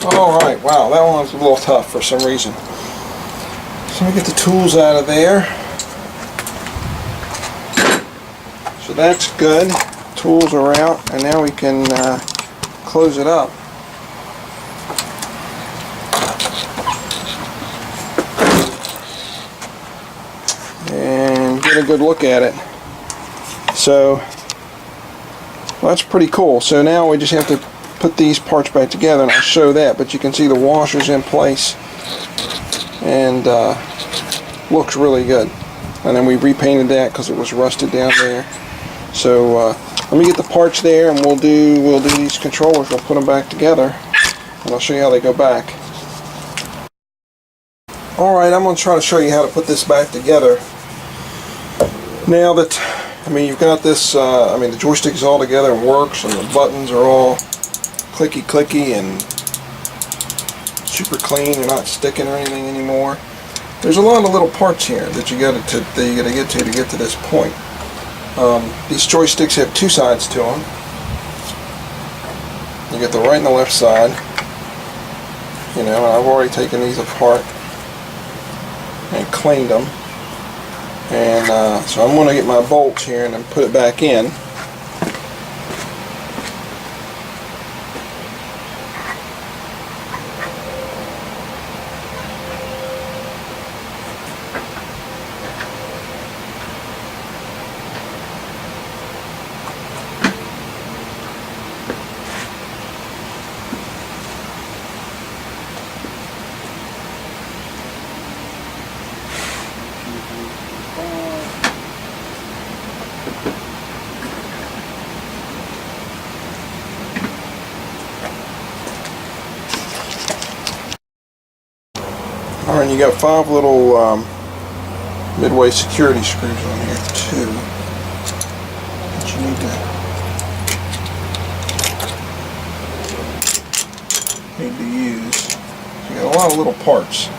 Speaker 1: Alright, wow, that one was a little tough for some reason. So let me get the tools out of there. So that's good. Tools are out, and now we can close it up. And get a good look at it. So, well, that's pretty cool. So now we just have to put these parts back together, and I'll show that, but you can see the washer's in place. and looks really good. And then we repainted that because it was rusted down there. So let me get the parts there, and we'll do these controllers. We'll put them back together, and I'll show you how they go back. Alright, I'm going to try to show you how to put this back together. Now that, you've got this, the joystick is all together and works, and the buttons are all clicky and super clean. They're not sticking or anything anymore. There's a lot of little parts here that you got to get to this point. These joysticks have two sides to them. You get the right and the left side. And I've already taken these apart and cleaned them, and so I'm going to get my bolts here and then put it back in. Alright, you got 5 little midway security screws on here too that you need to use. So you got a lot of little parts.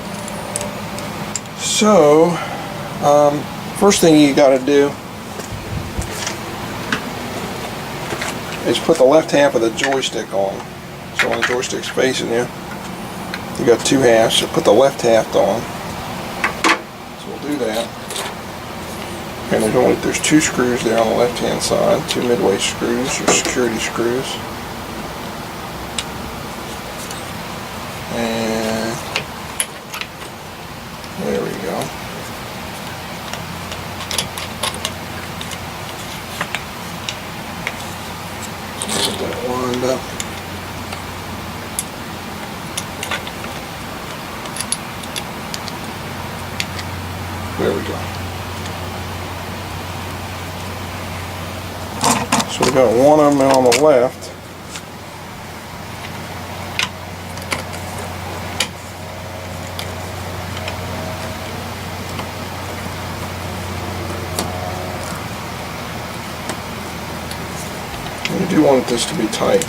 Speaker 1: So first thing you got to do is put the left half of the joystick on. So when the joystick's facing you, you got 2 halves, so put the left half on. So we'll do that. And there's 2 screws there on the left hand side, 2 midway screws, or security screws. And there we go. So get that lined up. There we go. So we got one of them on the left. And you do want this to be tight.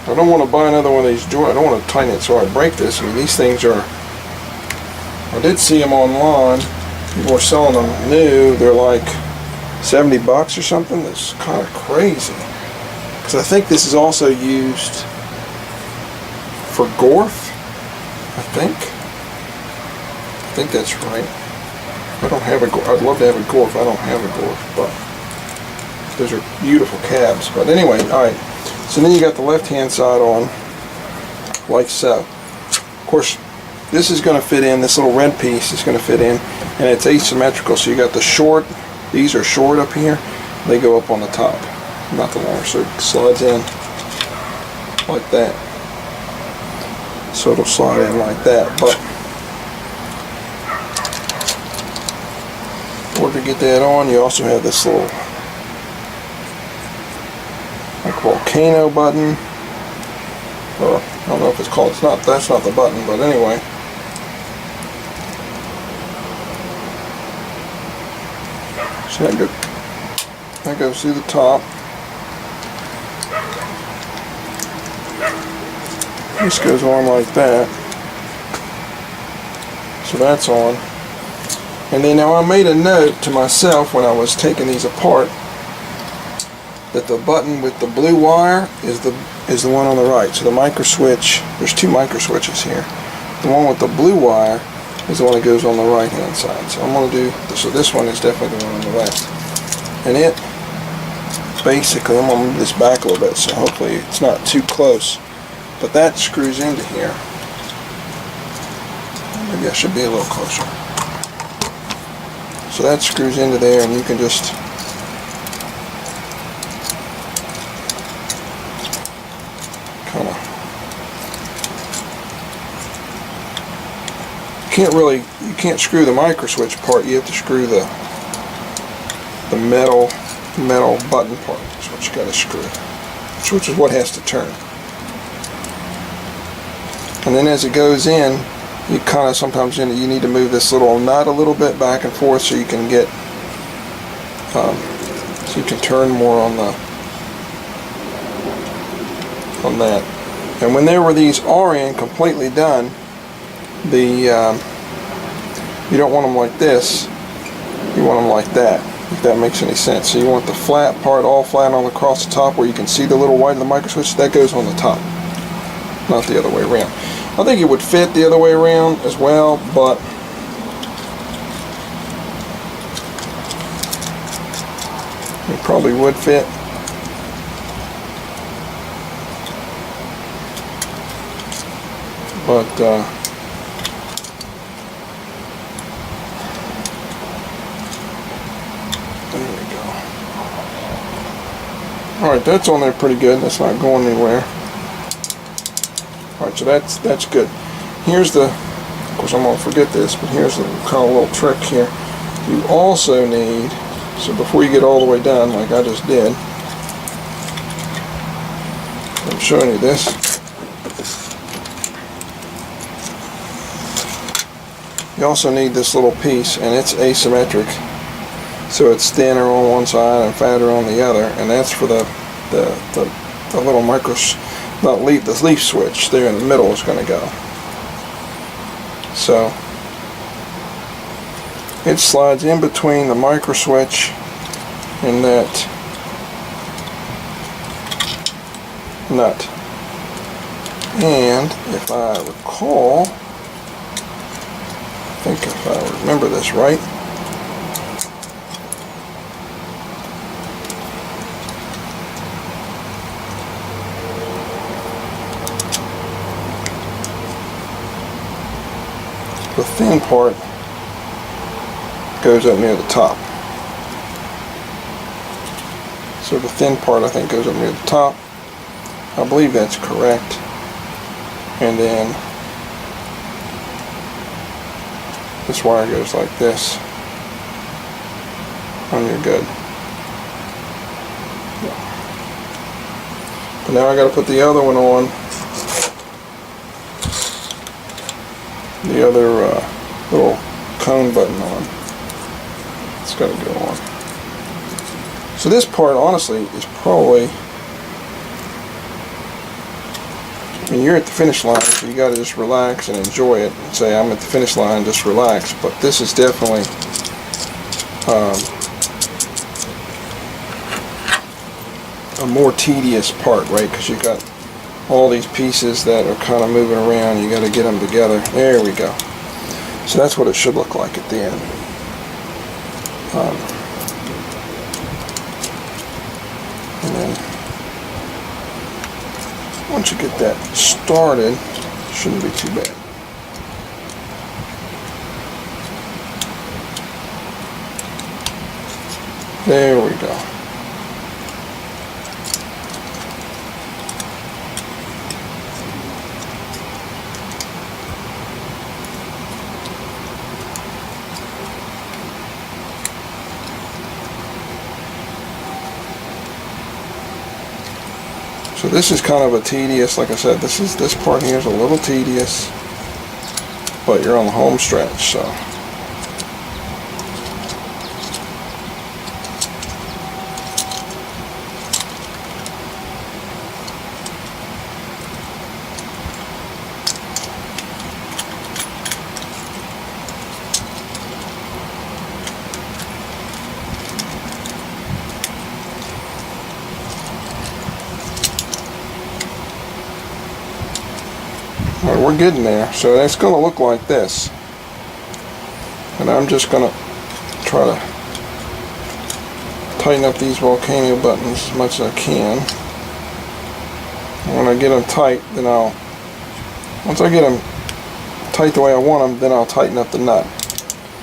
Speaker 1: I don't want to buy another one of these joints. I don't want to tighten it so I break this. These things are, I did see them online. People are selling them new. They're like $70 or something. That's kind of crazy. Because I think this is also used for Gorf. I think that's right. I don't have a Gorf. I'd love to have a Gorf. I don't have a Gorf, but those are beautiful cabs. But anyway, alright. So then you got the left hand side on, like so. Of course, this is going to fit in, this little red piece is going to fit in, and it's asymmetrical. So you got the short, these are short up here, they go up on the top, not the long, so it slides in like that. So it'll slide in like that, but in order to get that on, you also have this little like volcano button. I don't know if it's called, that's not the button, but anyway. So that goes through the top. This goes on like that. So that's on. And then now I made a note to myself when I was taking these apart that the button with the blue wire is the one on the right. So the micro switch, there's 2 micro switches here. The one with the blue wire is the one that goes on the right hand side. So I'm going to do, so this one is definitely the one on the left. And it, basically, I'm going to move this back a little bit so hopefully it's not too close. But that screws into here. Maybe I should be a little closer. So that screws into there, and you can just kind of you can't screw the micro switch part. You have to screw the metal button part. That's what you got to screw, which is what has to turn. And then as it goes in, you kind of sometimes you need to move this little nut a little bit back and forth so you can get so you can turn more on that. And when these are in completely done, you don't want them like this. You want them like that, if that makes any sense. So you want the flat part all flat on across the top where you can see the little white of the micro switch. That goes on the top, not the other way around. I think it would fit the other way around as well, but it probably would fit. But there we go. Alright, that's on there pretty good. That's not going anywhere. Alright, so that's good. Here's the, of course I'm going to forget this, but here's the kind of little trick here. You also need, so before you get all the way done, like I just did, I'm showing you this. You also need this little piece, and it's asymmetric, so it's thinner on one side and fatter on the other, and that's for the little the leaf switch there in the middle is going to go. So it slides in between the micro switch and that nut. And if I recall, I think if I remember this right, the thin part goes up near the top. So the thin part I think goes up near the top. I believe that's correct. And then this wire goes like this, and you're good. But now I got to put the other one on, the other little cone button on. It's got to go on. So this part, honestly, is probably, I mean, you're at the finish line, so you got to just relax and enjoy it and say, I'm at the finish line, just relax. But this is definitely a more tedious part, right? Because you've got all these pieces that are kind of moving around. You got to get them together. There we go. So that's what it should look like at the end. And then once you get that started, it shouldn't be too bad. There we go. So this is kind of a tedious, like I said, this part here is a little tedious, but you're on the home stretch, so. Alright, we're getting there. So it's going to look like this. And I'm just going to try to tighten up these volcano buttons as much as I can. And when I get them tight, then once I get them tight the way I want them, then I'll tighten up the nut.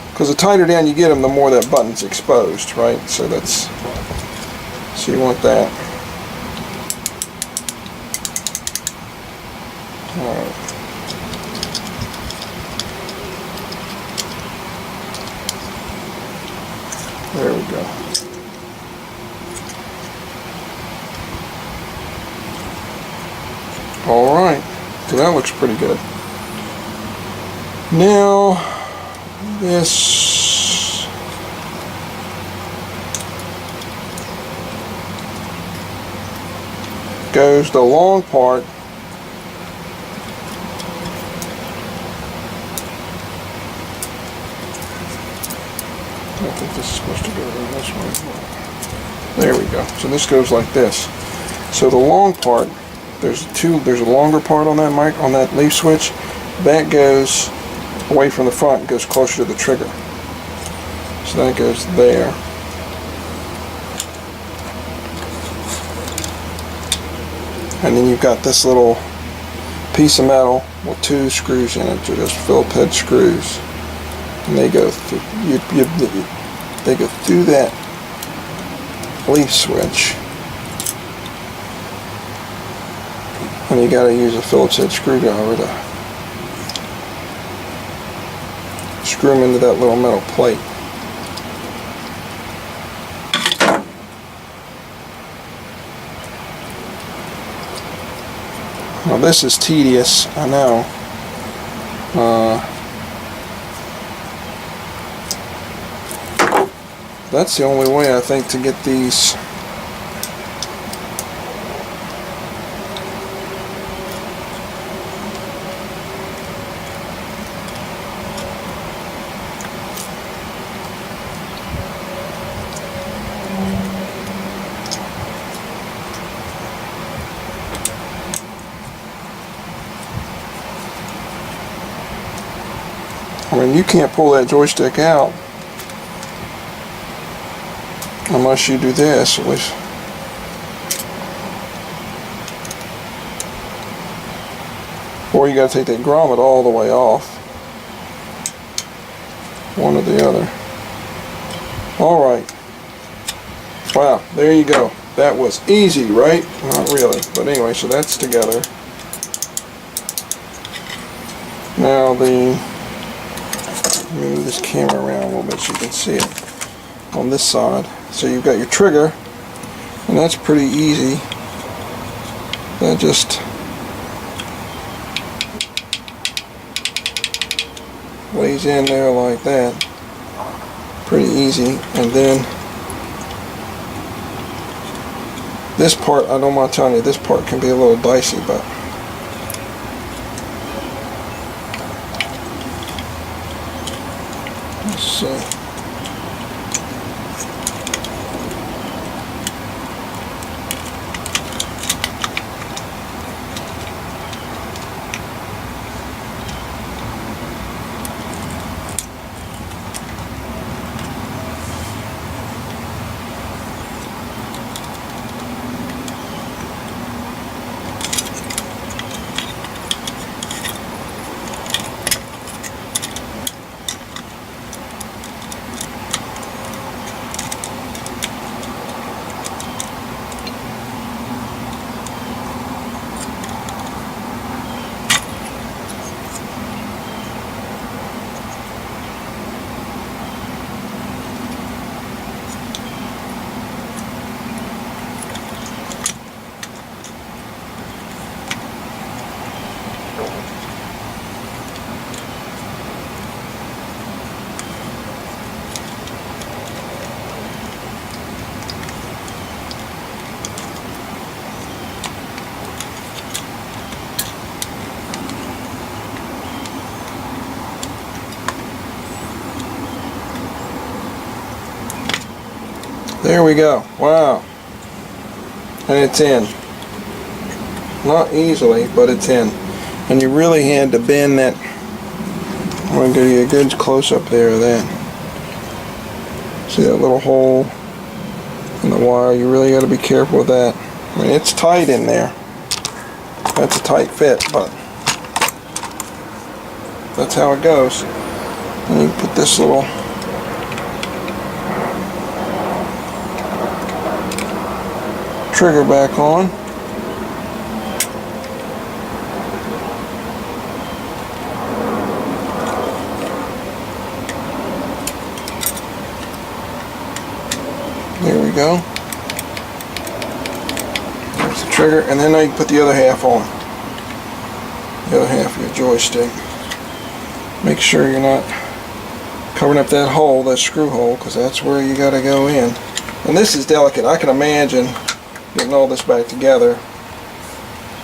Speaker 1: Because the tighter down you get them, the more that button's exposed, right? So so you want that. Alright. There we go. Alright, so that looks pretty good. Now, this goes the long part. I think this is supposed to go around this way. There we go. So this goes like this. So the long part, there's a longer part on that on that leaf switch. That goes away from the front and goes closer to the trigger. So that goes there. And then you've got this little piece of metal with 2 screws in it. They're just Phillips head screws. And they go through, they go through that leaf switch, and you got to use a Phillips head screwdriver to screw them into that little metal plate. Now this is tedious, I know. That's the only way, I think, to get these I mean, you can't pull that joystick out unless you do this, at least. Or you got to take that grommet all the way off. One or the other. Alright. Wow, there you go. That was easy, right? Not really. But anyway, so that's together. Now move this camera around a little bit so you can see it on this side. So you've got your trigger, and that's pretty easy. That just lays in there like that. Pretty easy. And then this part, I don't mind telling you, this part can be a little dicey, but let's see. There we go. Wow. And it's in. Not easily, but it's in. And you really had to bend that. I'm going to give you a good close-up there of that. See that little hole in the wire? You really got to be careful with that. I mean, it's tight in there. That's a tight fit, but that's how it goes. And you put this little trigger back on. There we go. There's the trigger, and then now you can put the other half on. The other half of your joystick. Make sure you're not covering up that hole, that screw hole, because that's where you got to go in. And this is delicate. I can imagine getting all this back together.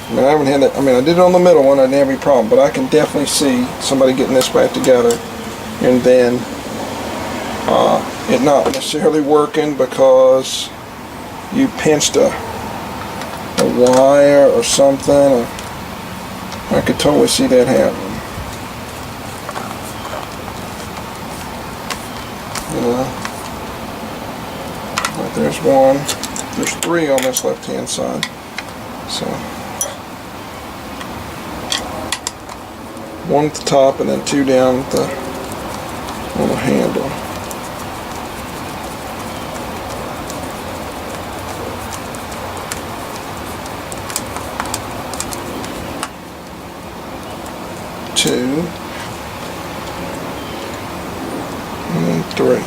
Speaker 1: I mean, I haven't had that. I mean, I did it on the middle one. I didn't have any problem, but I can definitely see somebody getting this back together, and then it not necessarily working because you pinched a wire or something. I could totally see that happening. Right, there's one. There's 3 on this left-hand side. So 1 at the top and then 2 down at on the handle. Two and 3.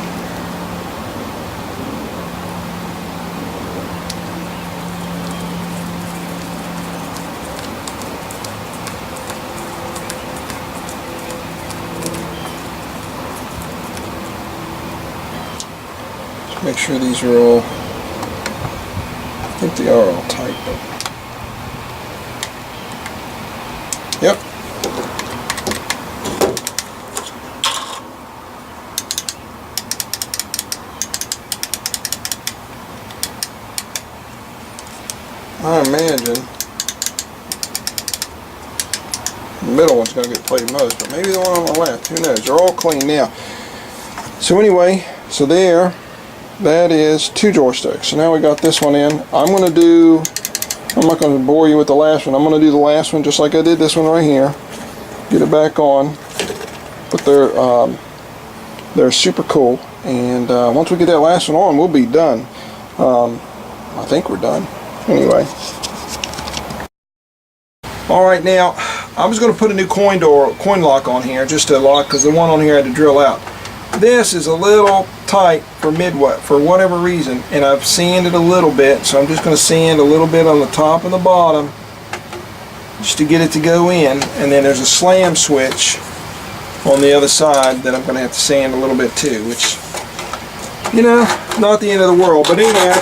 Speaker 1: Just make sure these are all, I think they are all tight. Yep. I imagine the middle one's going to get played most, but maybe the one on the left. Who knows? They're all clean now. So anyway, so there, that is 2 joysticks. So now we got this one in. I'm not going to bore you with the last one. I'm going to do the last one just like I did this one right here. Get it back on. But they're super cool. And once we get that last one on, we'll be done. I think we're done. Anyway, alright, now I was going to put a new coin lock on here just to lock, because the one on here I had to drill out. This is a little tight for whatever reason, and I've sanded a little bit, so I'm just going to sand a little bit on the top and the bottom just to get it to go in, and then there's a slam switch on the other side that I'm going to have to sand a little bit too, which, you know, not the end of the world, but anyway,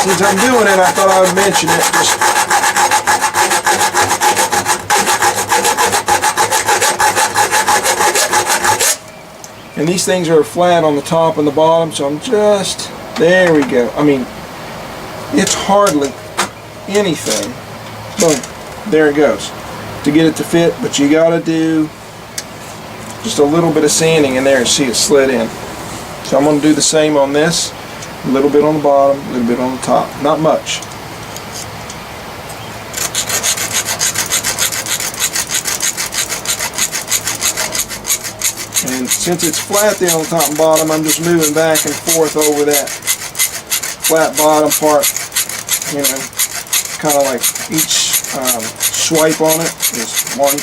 Speaker 1: since I'm doing it, I thought I would mention it. And these things are flat on the top and the bottom, so I'm just, there we go. I mean, it's hardly anything. Boom, there it goes. To get it to fit, but you got to do just a little bit of sanding in there and see it slid in. So I'm going to do the same on this. A little bit on the bottom, a little bit on the top. Not much. And since it's flat there on the top and bottom, I'm just moving back and forth over that flat bottom part. You know, kind of like each swipe on it is one.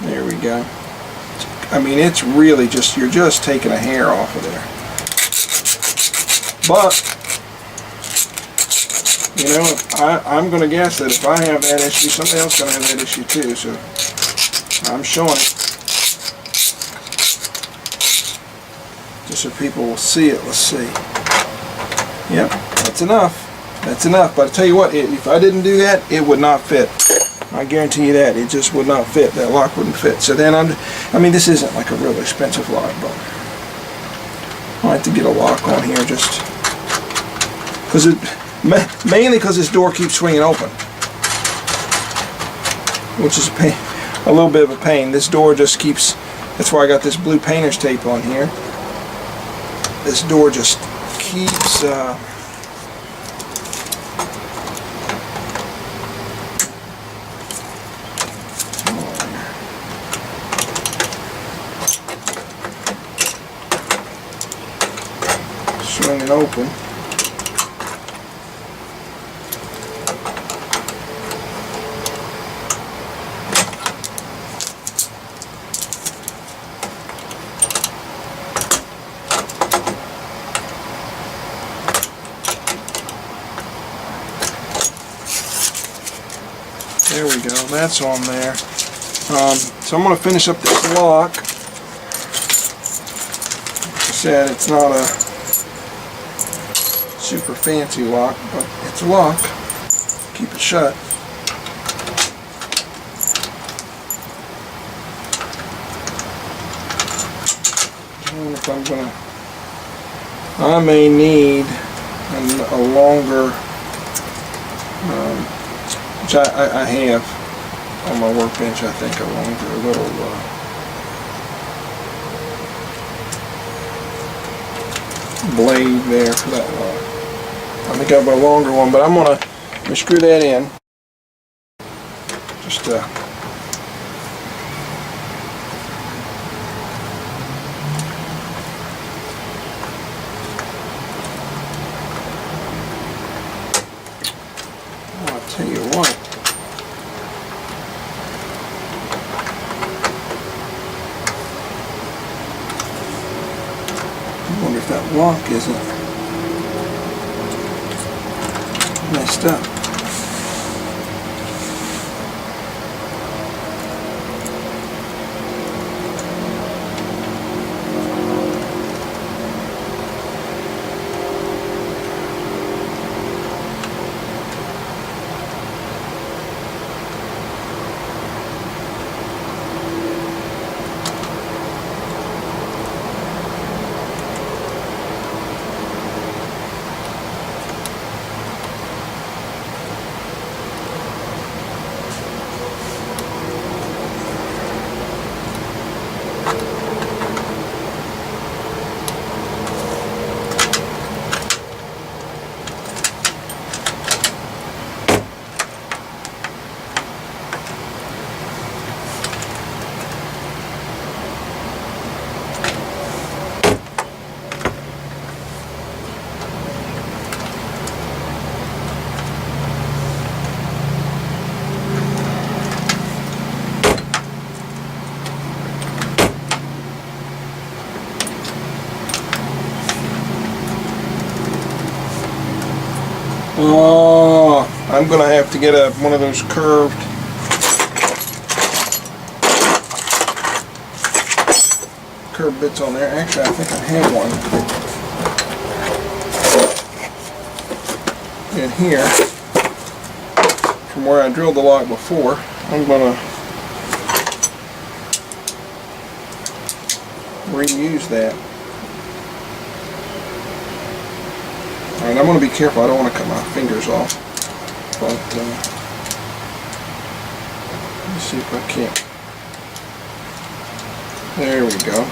Speaker 1: There we go. I mean, it's really just, you're just taking a hair off of there. But, you know, I'm going to guess that if I have that issue, somebody else is going to have that issue too, so I'm showing it. Just so people will see it. Let's see. Yep, that's enough. That's enough. But I tell you what, if I didn't do that, it would not fit. I guarantee you that. It just would not fit. That lock wouldn't fit. So then I mean, this isn't like a real expensive lock, but I like to get a lock on here just because mainly because this door keeps swinging open, which is a little bit of a pain. This door just keeps, that's why I got this blue painter's tape on here. This door just keeps swinging open. that's on there. So I'm going to finish up this lock. Like I said, it's not a super fancy lock, but it's a lock. Keep it shut. If I'm gonna, I may need a longer, which I have on my workbench. I think a little blade there for that lock. I think I have a longer one, but I'm gonna screw that in. Just tell you what, I wonder if that lock isn't messed up. Oh, I'm going to have to get one of those curved bits on there. Actually, I think I have one in here from where I drilled the lock before. I'm going to reuse that. Alright, I'm going to be careful. I don't want to cut my fingers off. But, let me see if I can't. There we go.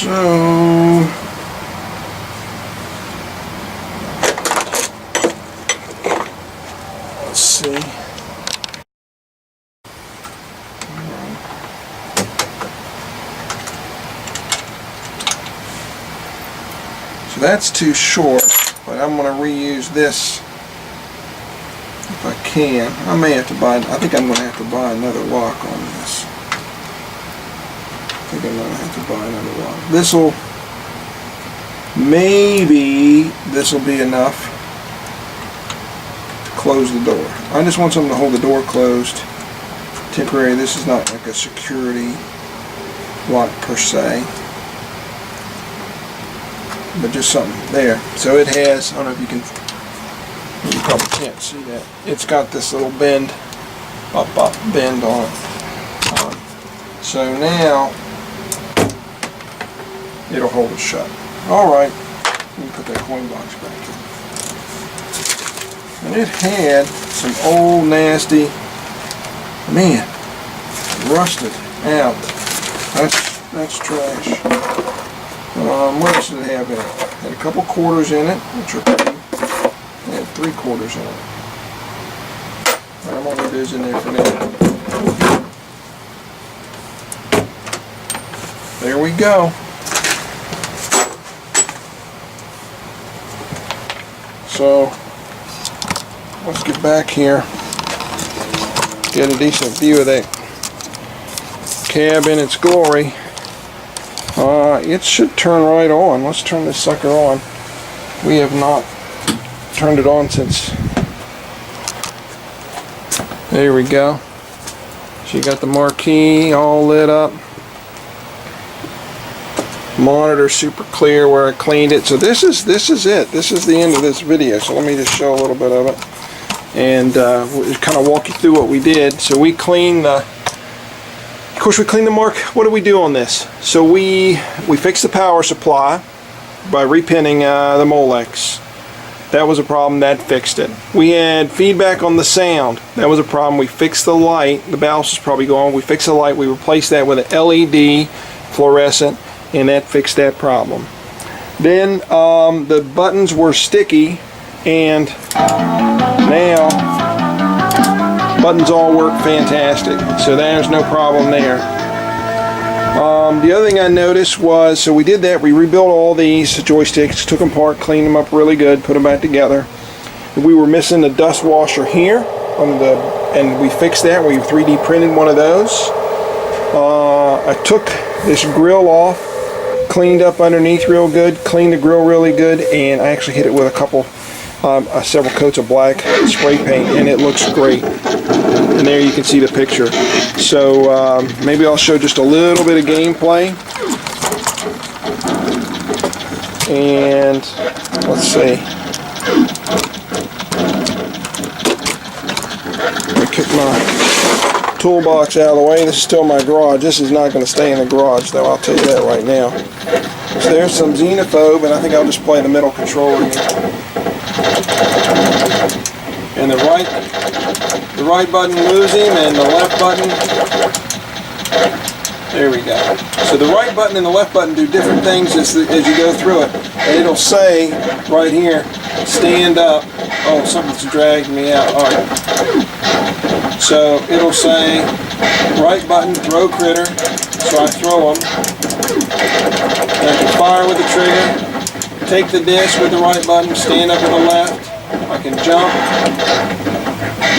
Speaker 1: So, let's see. So that's too short, but I'm going to reuse this if I can. I may have to buy, I think I'm going to have to buy another lock on this. I think I'm going to have to buy another lock. This'll, maybe this'll be enough to close the door. I just want something to hold the door closed. Temporary, this is not like a security lock per se, but just something there. So it has, I don't know if you can, you probably can't see that. It's got this little bend, bend on it. So now, it'll hold it shut. Alright, let me put that coin box back in. And it had some old nasty, man, rusted out. That's trash. What else did it have in it? It had a couple quarters in it, which are pretty. It had 3 quarters in it. I'm gonna leave those in there for now. There we go. So let's get back here, get a decent view of that cab in its glory. It should turn right on. Let's turn this sucker on. We have not turned it on since. There we go. So you got the marquee all lit up. Monitor super clear where I cleaned it. So this is it. This is the end of this video. So let me just show a little bit of it, and we'll kind of walk you through what we did. So we cleaned the. Of course, we cleaned the mark. What do we do on this? So we fixed the power supply by repinning the Molex. That was a problem. That fixed it. We had feedback on the sound. That was a problem. We fixed the light. The ballast is probably gone. We fixed the light. We replaced that with an LED fluorescent, and that fixed that problem. Then the buttons were sticky, and now buttons all work fantastic. So there's no problem there. The other thing I noticed was, so we did that. We rebuilt all these joysticks, took them apart, cleaned them up really good, put them back together. We were missing the dust washer here and we fixed that. We 3D printed one of those. I took this grill off, cleaned up underneath real good, cleaned the grill really good, and I actually hit it with a couple, several coats of black spray paint, and it looks great. And there you can see the picture. So maybe I'll show just a little bit of gameplay. And let's see. Let me kick my toolbox out of the way. This is still my garage. This is not going to stay in the garage, though. I'll tell you that right now. So there's some xenophobe, and I think I'll just play the middle controller here. And the right button moves him, and the left button, there we go. So the right button and the left button do different things as you go through it. And it'll say right here, stand up. Oh, something's dragged me out. All right. So it'll say right button, throw critter. So I throw them. And I can fire with the trigger, take the disc with the right button, stand up with the left. I can jump.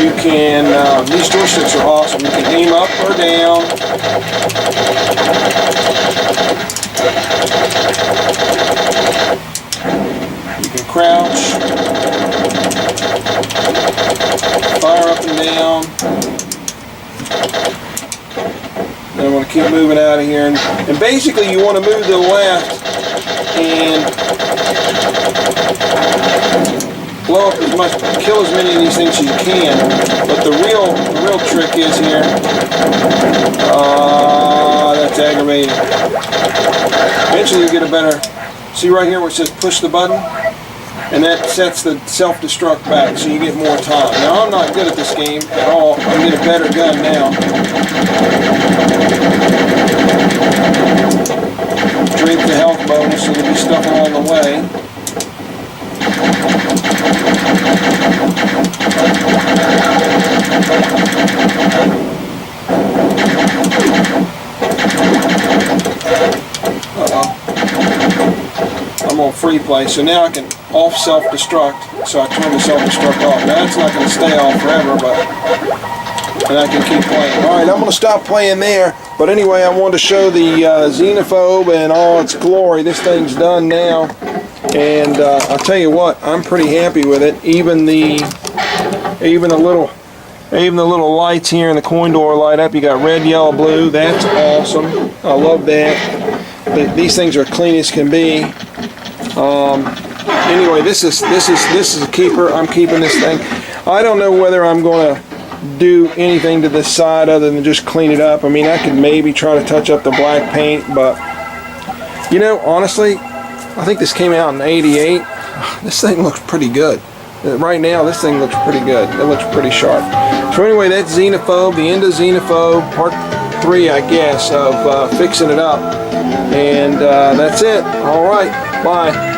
Speaker 1: You can, these joysticks are awesome. You can aim up or down. You can crouch, fire up and down. Then I'm going to keep moving out of here. And basically you want to move to the left and blow up as much, kill as many of these things as you can. But the real trick is here. That's aggravating. Eventually you get a better. See right here where it says push the button, and that sets the self-destruct back, so you get more time. Now I'm not good at this game at all. I get a better gun now. Drink the health bonus, so there'll be stuff along the way. I'm on free play, so now I can off self-destruct, so I turn the self-destruct off. Now that's not going to stay off forever, and I can keep playing. Alright, I'm going to stop playing there, but anyway, I wanted to show the xenophobe and all its glory. This thing's done now, and I'll tell you what, I'm pretty happy with it. Even the little lights here in the coin door light up. You got red, yellow, blue. That's awesome. I love that. These things are clean as can be. Anyway, this is a keeper. I'm keeping this thing. I don't know whether I'm going to do anything to this side other than just clean it up. I mean, I could maybe try to touch up the black paint, but you know, honestly, I think this came out in '88. This thing looks pretty good. Right now, this thing looks pretty good. It looks pretty sharp. So anyway, that's xenophobe, the end of xenophobe, part 3, I guess, of fixing it up. And that's it. All right, bye.